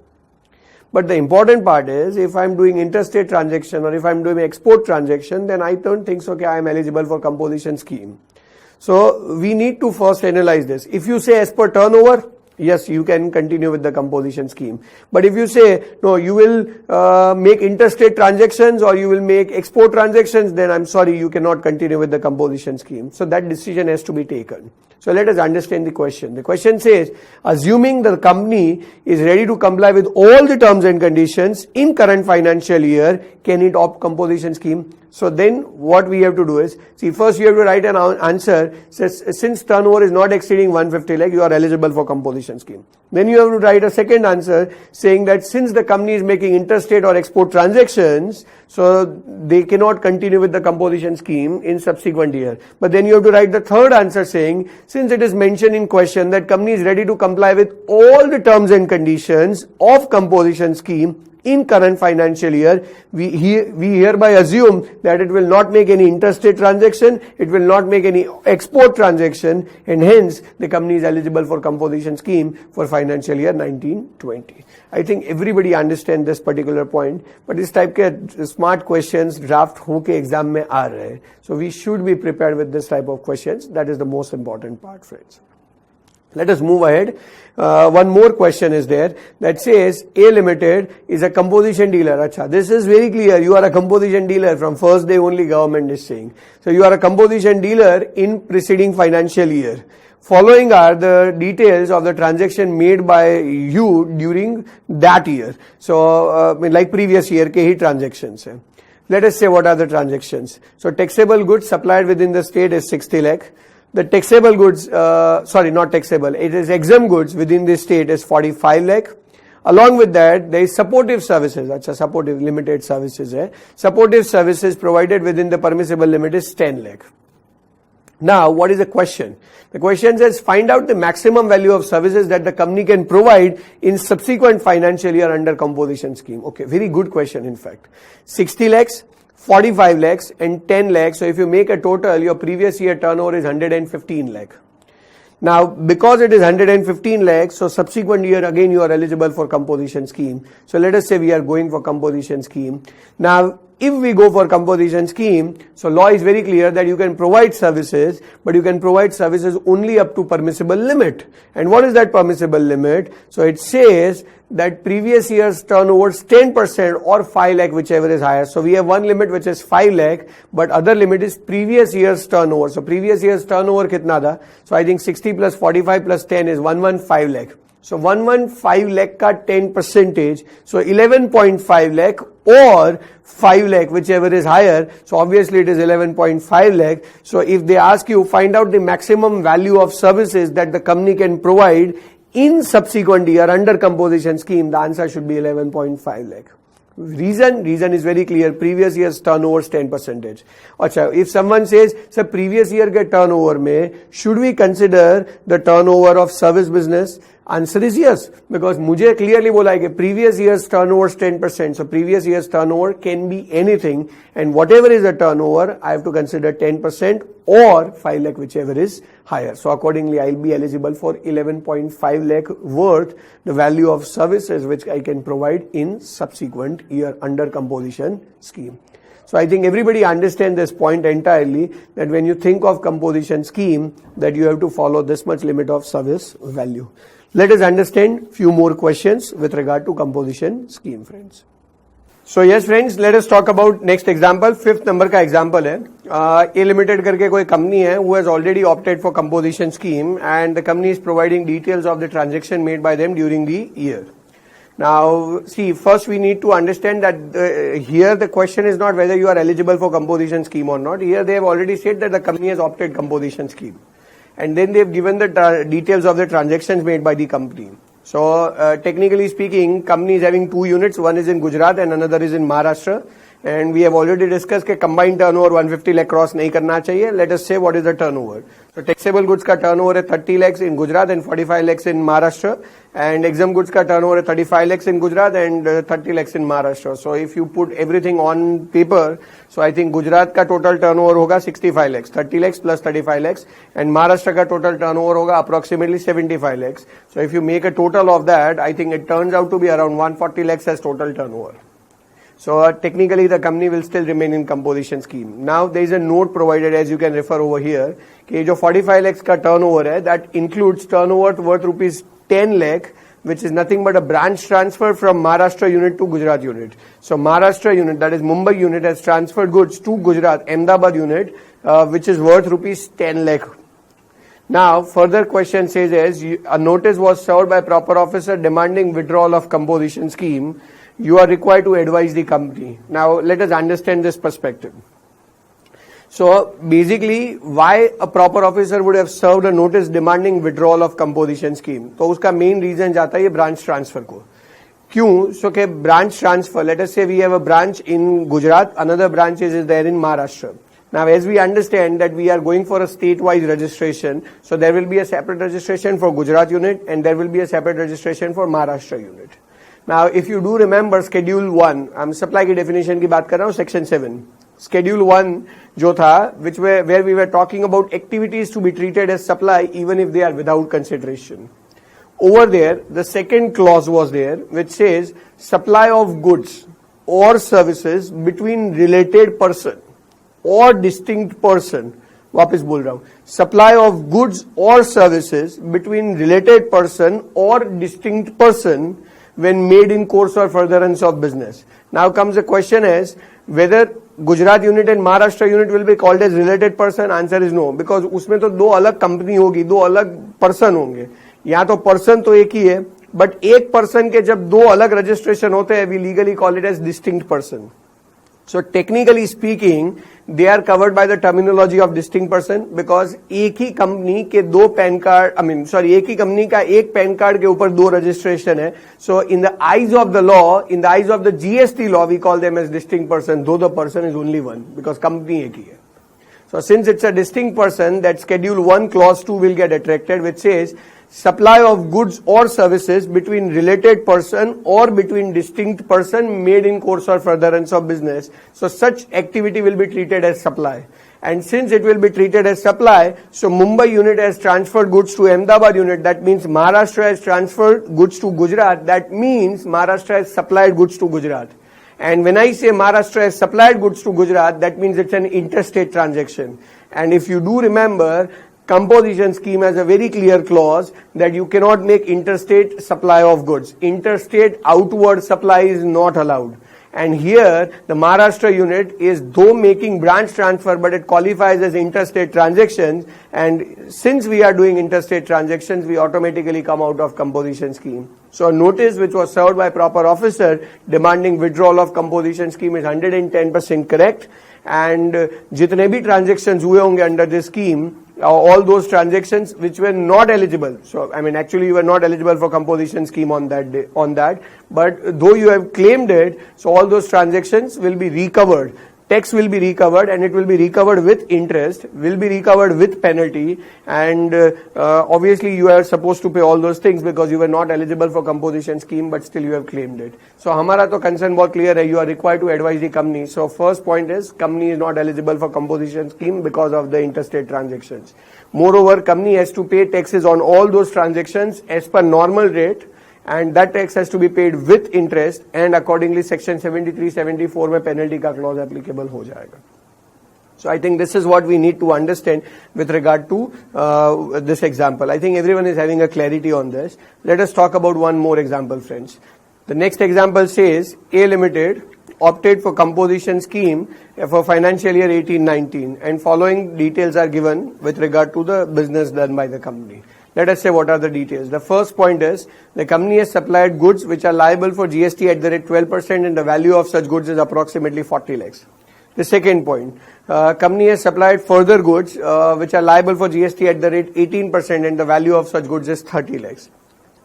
But the important part is, if I'm doing interstate transaction or if I'm doing export transaction, then I don't think so, okay, I am eligible for composition scheme. So we need to first analyze this. If you say as per turnover, yes, you can continue with the composition scheme. But if you say, no, you will make interstate transactions or you will make export transactions, then I'm sorry, you cannot continue with the composition scheme. So that decision has to be taken. So let us understand the question. The question says, assuming the company is ready to comply with all the terms and conditions in current financial year, can it opt composition scheme? So then what we have to do is, see, first you have to write an answer, says since turnover is not exceeding 150 lakh, you are eligible for composition scheme. Then you have to write a second answer saying that since the company is making interstate or export transactions, so they cannot continue with the composition scheme in subsequent year. But then you have to write the third answer saying, since it is mentioned in question that company is ready to comply with all the terms and conditions of composition scheme in current financial year, we hereby assume that it will not make any interstate transaction, it will not make any export transaction, and hence the company is eligible for composition scheme for financial year 1920. I think everybody understands this particular point, but इस type के smart questions draft होके exam में आ रहे हैं. So we should be prepared with this type of questions. That is the most important part, friends. Let us move ahead. One more question is there that says A Limited is a composition dealer. Achha, this is very clear. You are a composition dealer from first day only, government is saying. So you are a composition dealer in preceding financial year. Following are the details of the transaction made by you during that year. So like previous year ke hi transactions hai. Let us say what are the transactions. So taxable goods supplied within the state is 60 lakh. The taxable goods, not taxable, it is exempt goods within the state is 45 lakh. Along with that, there is supportive services, supportive limited services. Supportive services provided within the permissible limit is 10 lakh. Now, what is the question? The question says, find out the maximum value of services that the company can provide in subsequent financial year under composition scheme. Okay, very good question in fact. 60 lakhs. 45 lakhs and 10 lakhs. So if you make a total, your previous year turnover is 115 lakh. Now, because it is 115 lakhs, so subsequent year again you are eligible for composition scheme. So let us say we are going for composition scheme. Now, if we go for composition scheme, so law is very clear that you can provide services, but you can provide services only up to permissible limit. And what is that permissible limit? So it says that previous year's turnover is 10% or 5 lakh, whichever is higher. So we have one limit which is 5 lakh, but other limit is previous year's turnover. So previous year's turnover kitna tha? So I think 60 plus 45 plus 10 is 115 lakh. So 115 lakh ka 10 percentage, so 11.5 lakh or 5 lakh, whichever is higher. So obviously it is 11.5 lakh. So if they ask you, find out the maximum value of services that the company can provide in subsequent year under composition scheme, the answer should be 11.5 lakh. Reason is very clear. Previous year's turnover is 10%. Achha, if someone says, sir, previous year ke turnover mein, should we consider the turnover of service business? Answer is yes, because मुझे clearly बोला है कि previous year's turnover is 10%. So previous year's turnover can be anything, and whatever is the turnover, I have to consider 10% or 5 lakh, whichever is higher. So accordingly, I'll be eligible for 11.5 lakh worth the value of services which I can provide in subsequent year under composition scheme. So I think everybody understands this point entirely, that when you think of composition scheme, that you have to follow this much limit of service value. Let us understand few more questions with regard to composition scheme, friends. So yes friends, let us talk about next example. Fifth number का example है. A Limited करके कोई company है who has already opted for composition scheme, and the company is providing details of the transaction made by them during the year. Now, see, first we need to understand that here the question is not whether you are eligible for composition scheme or not. Here they have already said that the company has opted composition scheme. And then they have given the details of the transactions made by the company. So, technically speaking, company is having two units. One is in Gujarat and another is in Maharashtra. and we have already discussed कि combined turnover 150 lakh cross नहीं करना चाहिए. Let us say what is the turnover. So taxable goods का turnover है 30 lakhs in Gujarat and 45 lakhs in Maharashtra, and exempt goods का turnover है 35 lakhs in Gujarat and 30 lakhs in Maharashtra. So if you put everything on paper, so I think Gujarat का total turnover होगा 65 lakhs, 30 lakhs plus 35 lakhs, and Maharashtra का total turnover होगा approximately 75 lakhs. So if you make a total of that, I think it turns out to be around 140 lakhs as total turnover. So technically the company will still remain in composition scheme. Now there is a note provided, as you can refer over here, कि जो 45 lakhs का turnover है, that includes turnover worth rupees 10 lakh, which is nothing but a branch transfer from Maharashtra unit to Gujarat unit. So Maharashtra unit, that is Mumbai unit, has transferred goods to Gujarat, Ahmedabad unit, which is worth rupees 10 lakh. Now further question says as a notice was served by proper officer demanding withdrawal of composition scheme. You are required to advise the company. Now let us understand this perspective. So basically, why a proper officer would have served a notice demanding withdrawal of composition scheme? तो उसका main reason जाता है ये branch transfer को. क्यों? So के branch transfer, let us say we have a branch in Gujarat, another branch is there in Maharashtra. Now as we understand that we are going for a state-wise registration, so there will be a separate registration for Gujarat unit and there will be a separate registration for Maharashtra unit. Now if you do remember schedule 1, I'm supply की definition की बात कर रहा हूँ, section 7. Schedule 1 जो था, where we were talking about activities to be treated as supply even if they are without consideration. Over there, the second clause was there which says supply of goods or services between related person or distinct person. वापस बोल रहा हूँ, supply of goods or services between related person or distinct person when made in course or furtherance of business. Now comes the question as whether Gujarat unit and Maharashtra unit will be called as related person. Answer is no, because उसमें तो दो अलग company होगी, दो अलग person होंगे. यहाँ तो पर्सन तो एक ही है, बट एक पर्सन के जब दो अलग रजिस्ट्रेशन होते हैं, we legally call it as distinct person. So technically speaking, they are covered by the terminology of distinct person because एक ही कंपनी के दो पैन कार्ड, एक ही कंपनी का एक पैन कार्ड के ऊपर दो रजिस्ट्रेशन है. So in the eyes of the law, in the eyes of the GST law, we call them as distinct person, though the person is only one because company एक ही है. So since it's a distinct person, that schedule 1 clause 2 will get attracted, which says supply of goods or services between related person or between distinct person made in course or furtherance of business. So such activity will be treated as supply. And since it will be treated as supply, so Mumbai unit has transferred goods to Ahmedabad unit. That means Maharashtra has transferred goods to Gujarat. That means Maharashtra has supplied goods to Gujarat. And when I say Maharashtra has supplied goods to Gujarat, that means it's an interstate transaction. And if you do remember, composition scheme has a very clear clause that you cannot make interstate supply of goods. Interstate outward supply is not allowed. And here the Maharashtra unit is though making branch transfer, but it qualifies as interstate transactions. And since we are doing interstate transactions, we automatically come out of composition scheme. So a notice which was served by proper officer demanding withdrawal of composition scheme is 110% correct. And जितने भी transactions हुए होंगे under this scheme, all those transactions which were not eligible. So I mean actually you were not eligible for composition scheme on that day, but though you have claimed it, so all those transactions will be recovered. Tax will be recovered and it will be recovered with interest, will be recovered with penalty, and obviously you are supposed to pay all those things because you were not eligible for composition scheme but still you have claimed it. So हमारा तो concern बहुत clear है, you are required to advise the company. So first point is company is not eligible for composition scheme because of the interstate transactions. Moreover, company has to pay taxes on all those transactions as per normal rate, and that tax has to be paid with interest, and accordingly section 73-74 में penalty का clause applicable हो जाएगा. So I think this is what we need to understand with regard to this example. I think everyone is having a clarity on this. Let us talk about one more example, friends. The next example says A Limited opted for composition scheme for financial year 18-19, and following details are given with regard to the business done by the company. Let us say what are the details. The first point is the company has supplied goods which are liable for GST at the rate 12%, and the value of such goods is approximately 40 lakhs. The second point, company has supplied further goods which are liable for GST at the rate 18%, and the value of such goods is 30 lakhs.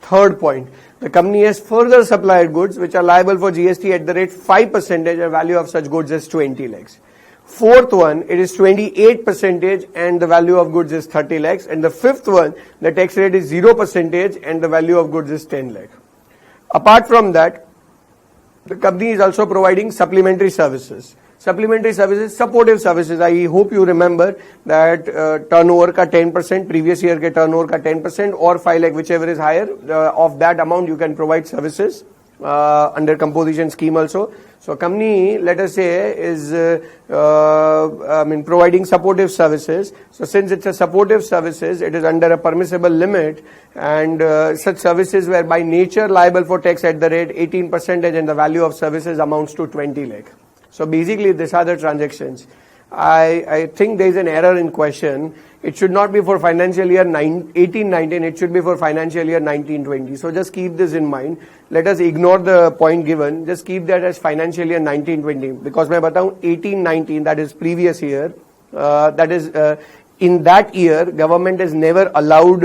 Third point, the company has further supplied goods which are liable for GST at the rate 5%. The value of such goods is 20 lakhs. Fourth one, it is 28% and the value of goods is 30 lakhs. And the fifth one, the tax rate is 0% and the value of goods is 10 lakh. Apart from that, the company is also providing supplementary services. Supplementary services, supportive services. I hope you remember that turnover ka 10%, previous year ke turnover ka 10% or 5 lakh, whichever is higher, of that amount you can provide services under composition scheme also. So company, let us say, is providing supportive services. So since it's a supportive services, it is under a permissible limit, and such services were by nature liable for tax at the rate 18% and the value of services amounts to 20 lakh. So basically these are the transactions. I think there is an error in question. It should not be for financial year 18-19, it should be for financial year 19-20. So just keep this in mind. Let us ignore the point given. Just keep that as financial year 19-20. Because मैं बताऊं 18-19, that is previous year, that is in that year, government has never allowed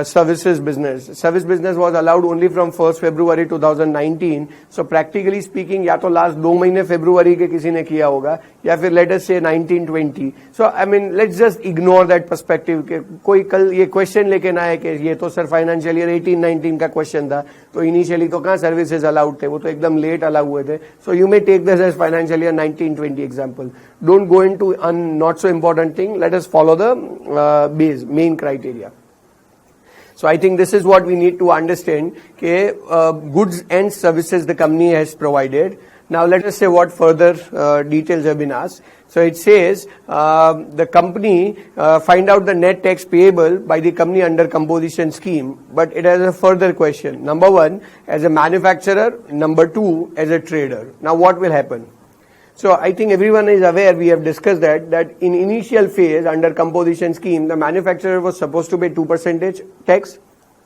services business. Service business was allowed only from 1st February 2019. So practically speaking, या तो last 2 महीने February के किसी ने किया होगा, या फिर let us say 19-20. So I mean, let's just ignore that perspective. कि कोई कल ये question लेके ना आए कि ये तो सर financial year 18-19 का question था, तो initially तो कहाँ services allowed थे, वो तो एकदम late allow हुए थे. So you may take this as financial year 19-20 example. Don't go into not so important thing. Let us follow the base, main criteria. So I think this is what we need to understand. Okay, goods and services the company has provided. Now let us say what further details have been asked. So it says the company find out the net tax payable by the company under composition scheme. But it has a further question. Number one, as a manufacturer. Number two, as a trader. Now what will happen? So I think everyone is aware, we have discussed that in initial phase under composition scheme, the manufacturer was supposed to pay 2% tax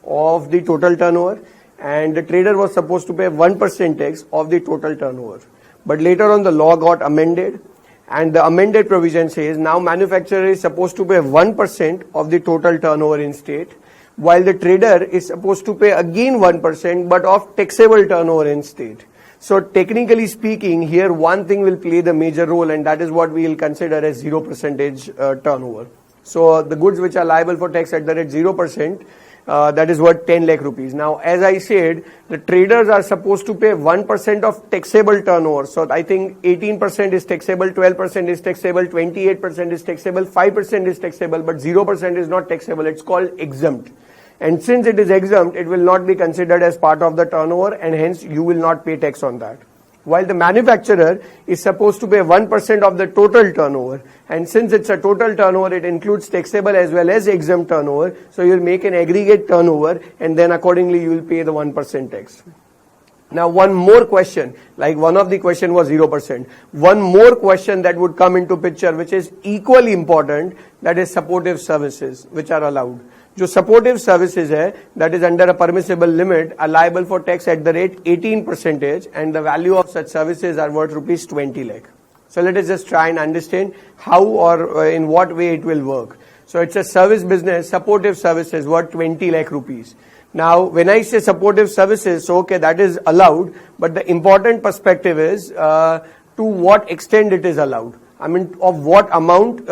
of the total turnover and the trader was supposed to pay 1% tax of the total turnover. But later on the law got amended and the amended provision says now manufacturer is supposed to pay 1% of the total turnover in state, while the trader is supposed to pay again 1% but of taxable turnover in state. So technically speaking, here one thing will play the major role and that is what we will consider as 0% turnover. So the goods which are liable for tax at the rate 0%, that is what 10 lakh rupees. Now as I said, the traders are supposed to pay 1% of taxable turnover. So I think 18% is taxable, 12% is taxable, 28% is taxable, 5% is taxable, but 0% is not taxable. It's called exempt. And since it is exempt, it will not be considered as part of the turnover and hence you will not pay tax on that. While the manufacturer is supposed to pay 1% of the total turnover, and since it's a total turnover, it includes taxable as well as exempt turnover, so you'll make an aggregate turnover and then accordingly you will pay the 1% tax. Now one more question, like one of the question was 0%. One more question that would come into picture which is equally important, that is supportive services which are allowed. जो supportive services है, that is under a permissible limit, are liable for tax at the rate 18% and the value of such services are worth rupees 20 lakh. So let us just try and understand how or in what way it will work. So it's a service business, supportive services worth 20 lakh rupees. Now when I say supportive services, so okay, that is allowed, but the important perspective is to what extent it is allowed. I mean, of what amount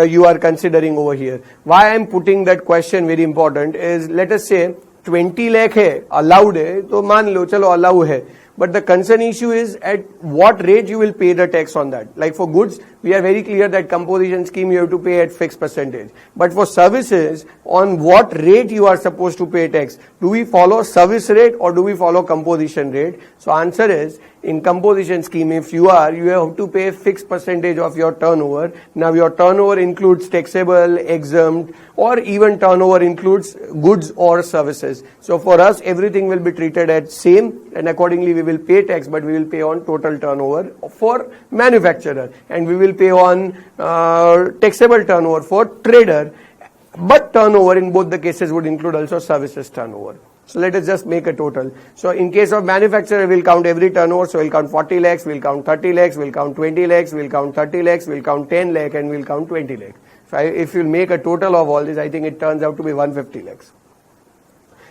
you are considering over here. Why I am putting that question very important is, let us say 20 lakh है, allowed है, तो मान लो चलो allow है. But the concern issue is at what rate you will pay the tax on that. Like for goods, we are very clear that composition scheme you have to pay at fixed percentage. But for services, on what rate you are supposed to pay tax? Do we follow service rate or do we follow composition rate? So answer is, in composition scheme, if you have to pay fixed percentage of your turnover. Now your turnover includes taxable, exempt, or even turnover includes goods or services. So for us, everything will be treated as same and accordingly we will pay tax, but we will pay on total turnover for manufacturer and we will pay on taxable turnover for trader. But turnover in both the cases would include also services turnover. So let us just make a total. So in case of manufacturer, we'll count every turnover. So we'll count 40 lakhs, we'll count 30 lakhs, we'll count 20 lakhs, we'll count 30 lakhs, we'll count 10 lakh and we'll count 20 lakh. So if you'll make a total of all this, I think it turns out to be 150 lakhs.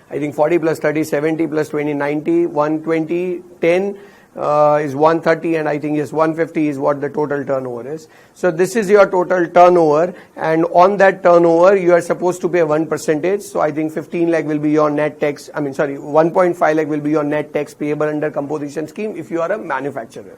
I think 40 plus 30, 70 plus 20, 90, 120, 10 is 130, and I think yes, 150 is what the total turnover is. So this is your total turnover, and on that turnover you are supposed to pay 1%. So I think 15 lakh will be your net tax, 1.5 lakh will be your net tax payable under composition scheme if you are a manufacturer.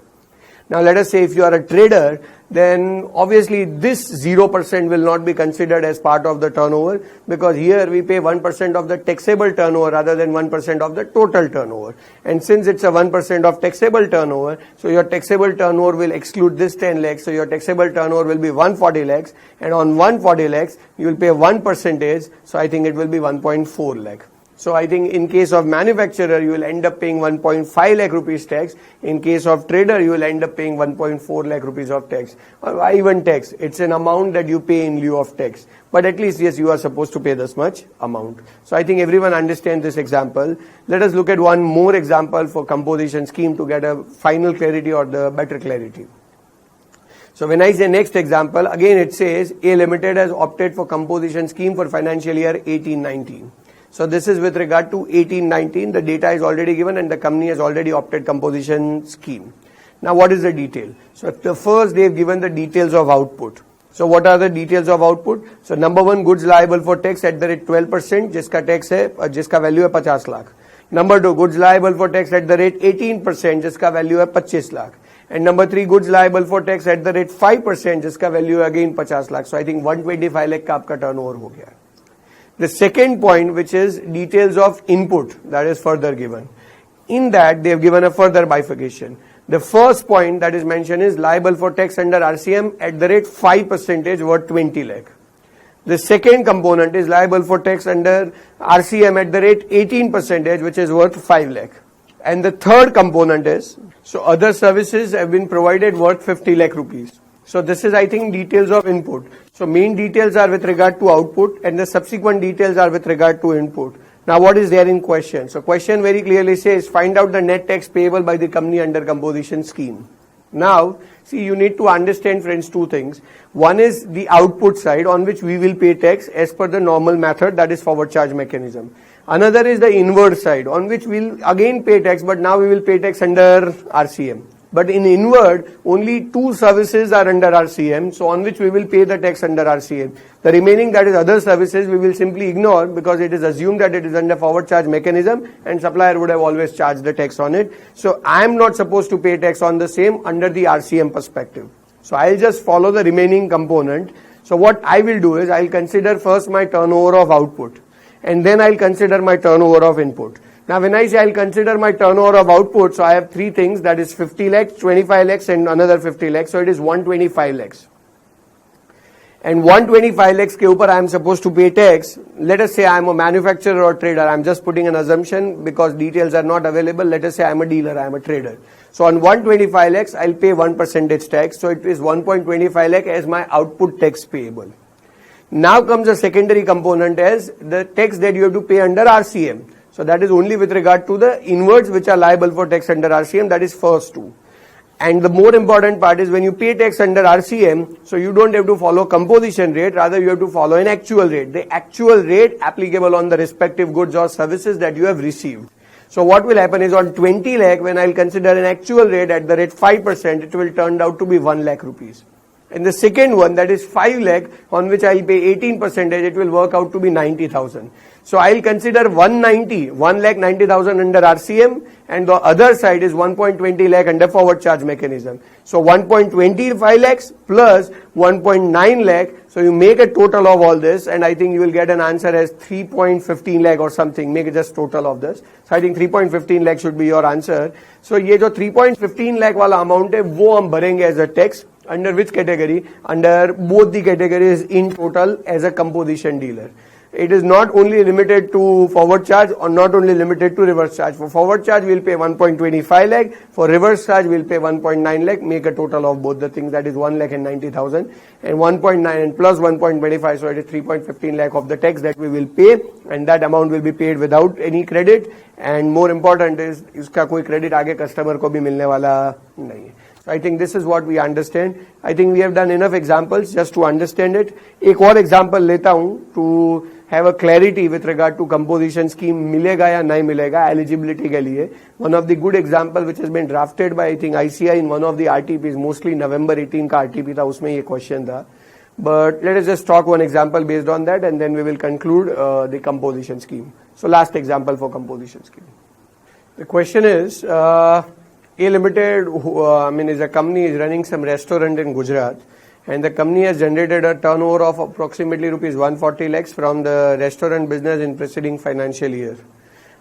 Now let us say if you are a trader, then obviously this 0% will not be considered as part of the turnover, because here we pay 1% of the taxable turnover rather than 1% of the total turnover. And since it's a 1% of taxable turnover, so your taxable turnover will exclude this 10 lakhs, so your taxable turnover will be 140 lakhs, and on 140 lakhs you will pay 1%, so I think it will be 1.4 lakh. So I think in case of manufacturer, you will end up paying 1.5 lakh rupees tax. In case of trader, you will end up paying 1.4 lakh rupees of tax. Or why even tax? It's an amount that you pay in lieu of tax. But at least, yes, you are supposed to pay this much amount. So I think everyone understands this example. Let us look at one more example for composition scheme to get a final clarity or the better clarity. So when I say next example, again it says A Limited has opted for composition scheme for financial year 18-19. So this is with regard to 18-19, the data is already given and the company has already opted composition scheme. Now what is the detail? So the first they have given the details of output. So what are the details of output? So number one, goods liable for tax at the rate 12%, जिसका tax है, जिसका value है 50 lakh. Number two, goods liable for tax at the rate 18%, जिसका value है 25 lakh. And number three, goods liable for tax at the rate 5%, जिसका value है again 50 lakh. So I think 125 lakh का आपका turnover हो गया. The second point, which is details of input, that is further given. In that, they have given a further bifurcation. The first point that is mentioned is liable for tax under RCM at the rate 5% worth 20 lakh. The second component is liable for tax under RCM at the rate 18%, which is worth 5 lakh. And the third component is, so other services have been provided worth 50 lakh rupees. So this is, I think, details of input. So main details are with regard to output and the subsequent details are with regard to input. Now what is there in question? So question very clearly says find out the net tax payable by the company under composition scheme. Now, see, you need to understand, friends, two things. One is the output side on which we will pay tax as per the normal method, that is forward charge mechanism. Another is the inward side on which we'll again pay tax, but now we will pay tax under RCM. But in inward, only two services are under RCM, so on which we will pay the tax under RCM. The remaining, that is other services, we will simply ignore because it is assumed that it is under forward charge mechanism and supplier would have always charged the tax on it. So I am not supposed to pay tax on the same under the RCM perspective. So I'll just follow the remaining component. So what I will do is I'll consider first my turnover of output and then I'll consider my turnover of input. Now when I say I'll consider my turnover of output, so I have three things, that is 50 lakhs, 25 lakhs and another 50 lakhs, so it is 125 lakhs. And 125 lakhs ke upar I am supposed to pay tax. Let us say I am a manufacturer or trader, I am just putting an assumption because details are not available. Let us say I am a dealer, I am a trader. So on 125 lakhs I'll pay 1% tax, so it is 1.25 lakh as my output tax payable. Now comes a secondary component as the tax that you have to pay under RCM. So that is only with regard to the inwards which are liable for tax under RCM, that is first two. And the more important part is when you pay tax under RCM, so you don't have to follow composition rate, rather you have to follow an actual rate. The actual rate applicable on the respective goods or services that you have received. So what will happen is on 20 lakh, when I'll consider an actual rate at the rate 5%, it will turn out to be 1 lakh rupees. And the second one, that is 5 lakh, on which I'll pay 18%, it will work out to be 90,000. So I'll consider 1,90,000 under RCM and the other side is 1.20 lakh under forward charge mechanism. So 1.25 lakhs plus 1.9 lakh. So you make a total of all this and I think you will get an answer as 3.15 lakh or something. Make it just total of this. So I think 3.15 lakh should be your answer. So ये जो 3.15 lakh वाला amount है वो हम भरेंगे as a tax. Under which category? Under both the categories in total as a composition dealer. It is not only limited to forward charge or not only limited to reverse charge. For forward charge, we'll pay 1.25 lakh. For reverse charge, we'll pay 1.9 lakh. Make a total of both the things, that is 1,90,000 and 1.9 and plus 1.25. So it is 3.15 lakh of the tax that we will pay, and that amount will be paid without any credit. And more important is, इसका कोई credit आगे customer को भी मिलने वाला नहीं है. So I think this is what we understand. I think we have done enough examples just to understand it. एक और example लेता हूँ to have a clarity with regard to composition scheme मिलेगा या नहीं मिलेगा eligibility के लिए. One of the good example which has been drafted by I think ICI in one of the RTPs, mostly November 18 का RTP था, उसमें ये question था. But let us just talk one example based on that, and then we will conclude the composition scheme. So last example for composition scheme. The question is, A Limited, is a company is running some restaurant in Gujarat, and the company has generated a turnover of approximately rupees 140 lakhs from the restaurant business in preceding financial year.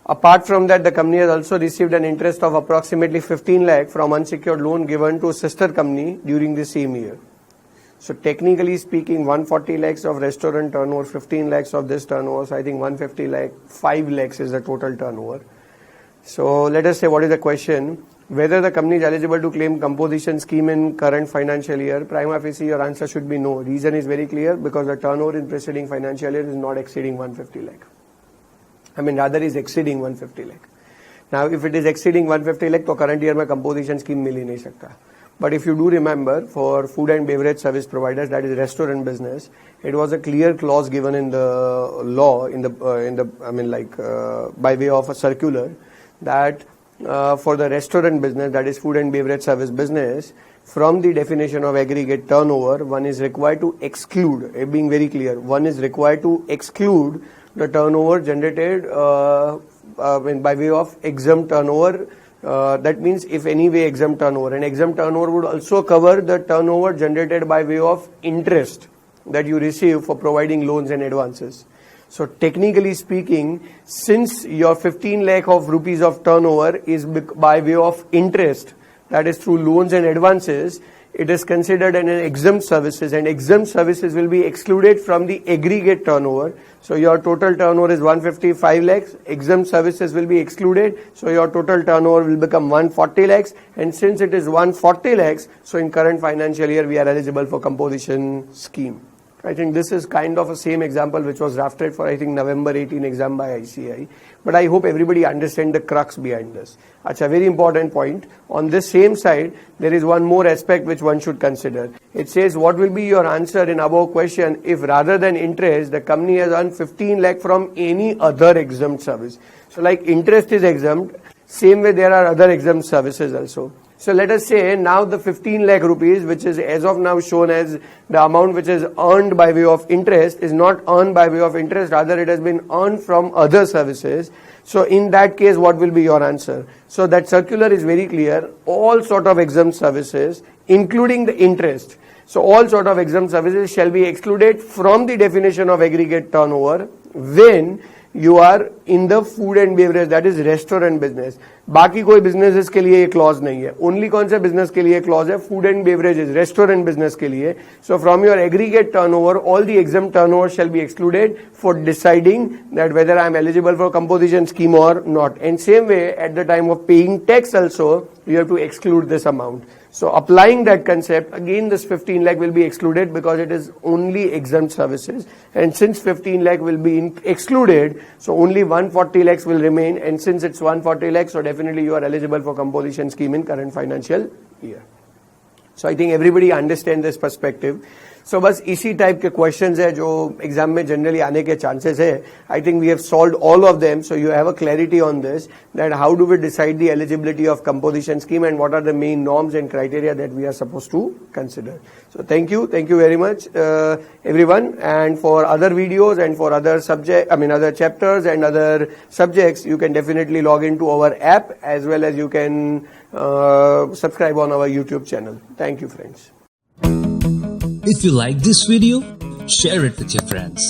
Apart from that, the company has also received an interest of approximately 15 lakh from unsecured loan given to sister company during the same year. So technically speaking, 140 lakhs of restaurant turnover, 15 lakhs of this turnover, so I think 150 lakh, 5 lakhs is the total turnover. So let us say what is the question, whether the company is eligible to claim composition scheme in current financial year. Prima facie your answer should be no. Reason is very clear, because the turnover in preceding financial year is not exceeding 150 lakh. Rather is exceeding 150 lakh. Now if it is exceeding 150 lakh, तो current year में composition scheme मिल ही नहीं सकता. But if you do remember, for food and beverage service providers, that is restaurant business, it was a clear clause given in the law, by way of a circular, that for the restaurant business, that is food and beverage service business, from the definition of aggregate turnover, one is required to exclude, being very clear, one is required to exclude the turnover generated by way of exempt turnover. That means if any way exempt turnover, and exempt turnover would also cover the turnover generated by way of interest that you receive for providing loans and advances. So technically speaking, since your 15 lakh of rupees of turnover is by way of interest, that is through loans and advances, it is considered an exempt services, and exempt services will be excluded from the aggregate turnover. So your total turnover is 155 lakhs, exempt services will be excluded, so your total turnover will become 140 lakhs, and since it is 140 lakhs, so in current financial year we are eligible for composition scheme. I think this is kind of a same example which was drafted for I think November 18 exam by ICI. But I hope everybody understand the crux behind this. That's a very important point. On this same side, there is one more aspect which one should consider. It says what will be your answer in above question if rather than interest, the company has earned 15 lakh from any other exempt service. So like interest is exempt, same way there are other exempt services also. So let us say now the 15 lakh rupees, which is as of now shown as the amount which is earned by way of interest, is not earned by way of interest, rather it has been earned from other services. So in that case, what will be your answer? So that circular is very clear. All sort of exempt services, including the interest. So all sort of exempt services shall be excluded from the definition of aggregate turnover when you are in the food and beverage, that is restaurant business. बाकी कोई businesses के लिए ये clause नहीं है. Only कौन सा business के लिए clause है? Food and beverages, restaurant business के लिए. So from your aggregate turnover, all the exempt turnover shall be excluded for deciding that whether I am eligible for composition scheme or not. And same way, at the time of paying tax also, you have to exclude this amount. So applying that concept, again this 15 lakh will be excluded because it is only exempt services, and since 15 lakh will be excluded, so only 140 lakhs will remain, and since it's 140 lakhs, so definitely you are eligible for composition scheme in current financial year. So I think everybody understand this perspective. So बस इसी type के questions है जो exam में generally आने के chances है. I think we have solved all of them, so you have a clarity on this that how do we decide the eligibility of composition scheme and what are the main norms and criteria that we are supposed to consider. So thank you very much everyone, and for other videos and for other other chapters and other subjects, you can definitely log into our app as well as you can subscribe on our YouTube channel. Thank you friends. If you like this video, share it with your friends.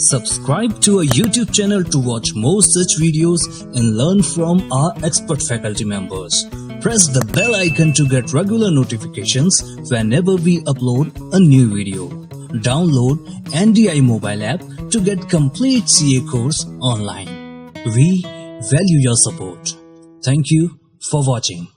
Subscribe to our YouTube channel to watch more such videos and learn from our expert faculty members. Press the bell icon to get regular notifications whenever we upload a new video. Download NDI mobile app to get complete CA course online. We value your support. Thank you for watching.